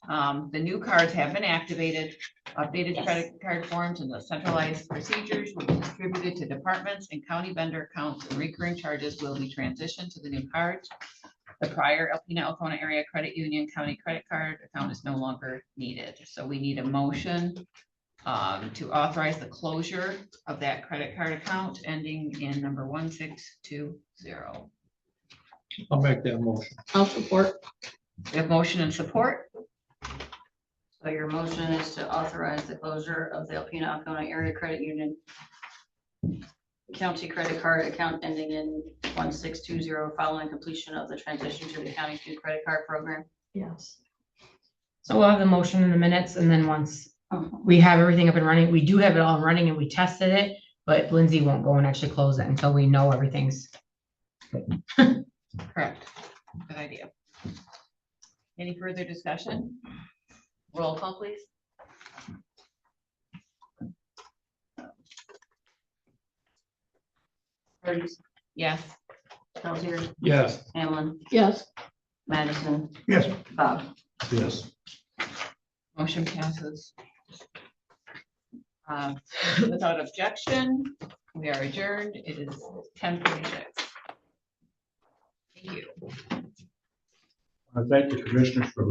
The new cards have been activated. Updated credit card forms and the centralized procedures will be distributed to departments, and county vendor accounts and recurring charges will be transitioned to the new cards. The prior Alpena Alcona Area Credit Union County credit card account is no longer needed. So we need a motion to authorize the closure of that credit card account ending in number 1620. I'll make that motion. I'll support. We have motion and support. So your motion is to authorize the closure of the Alpena Alcona Area Credit Union county credit card account ending in 1620 following completion of the transition to the county food credit card program. Yes. So we'll have the motion in the minutes, and then once we have everything up and running, we do have it all running and we tested it, but Lindsay won't go and actually close it until we know everything's. Correct. Good idea. Any further discussion? Roll call, please. Burns, Yes. Peltier, Yes. Hamlin, Yes. Madison, Yes. Bob. Yes. Motion passes. Without objection, we are adjourned. It is 10:46. Thank you. I thank the commissioners for listening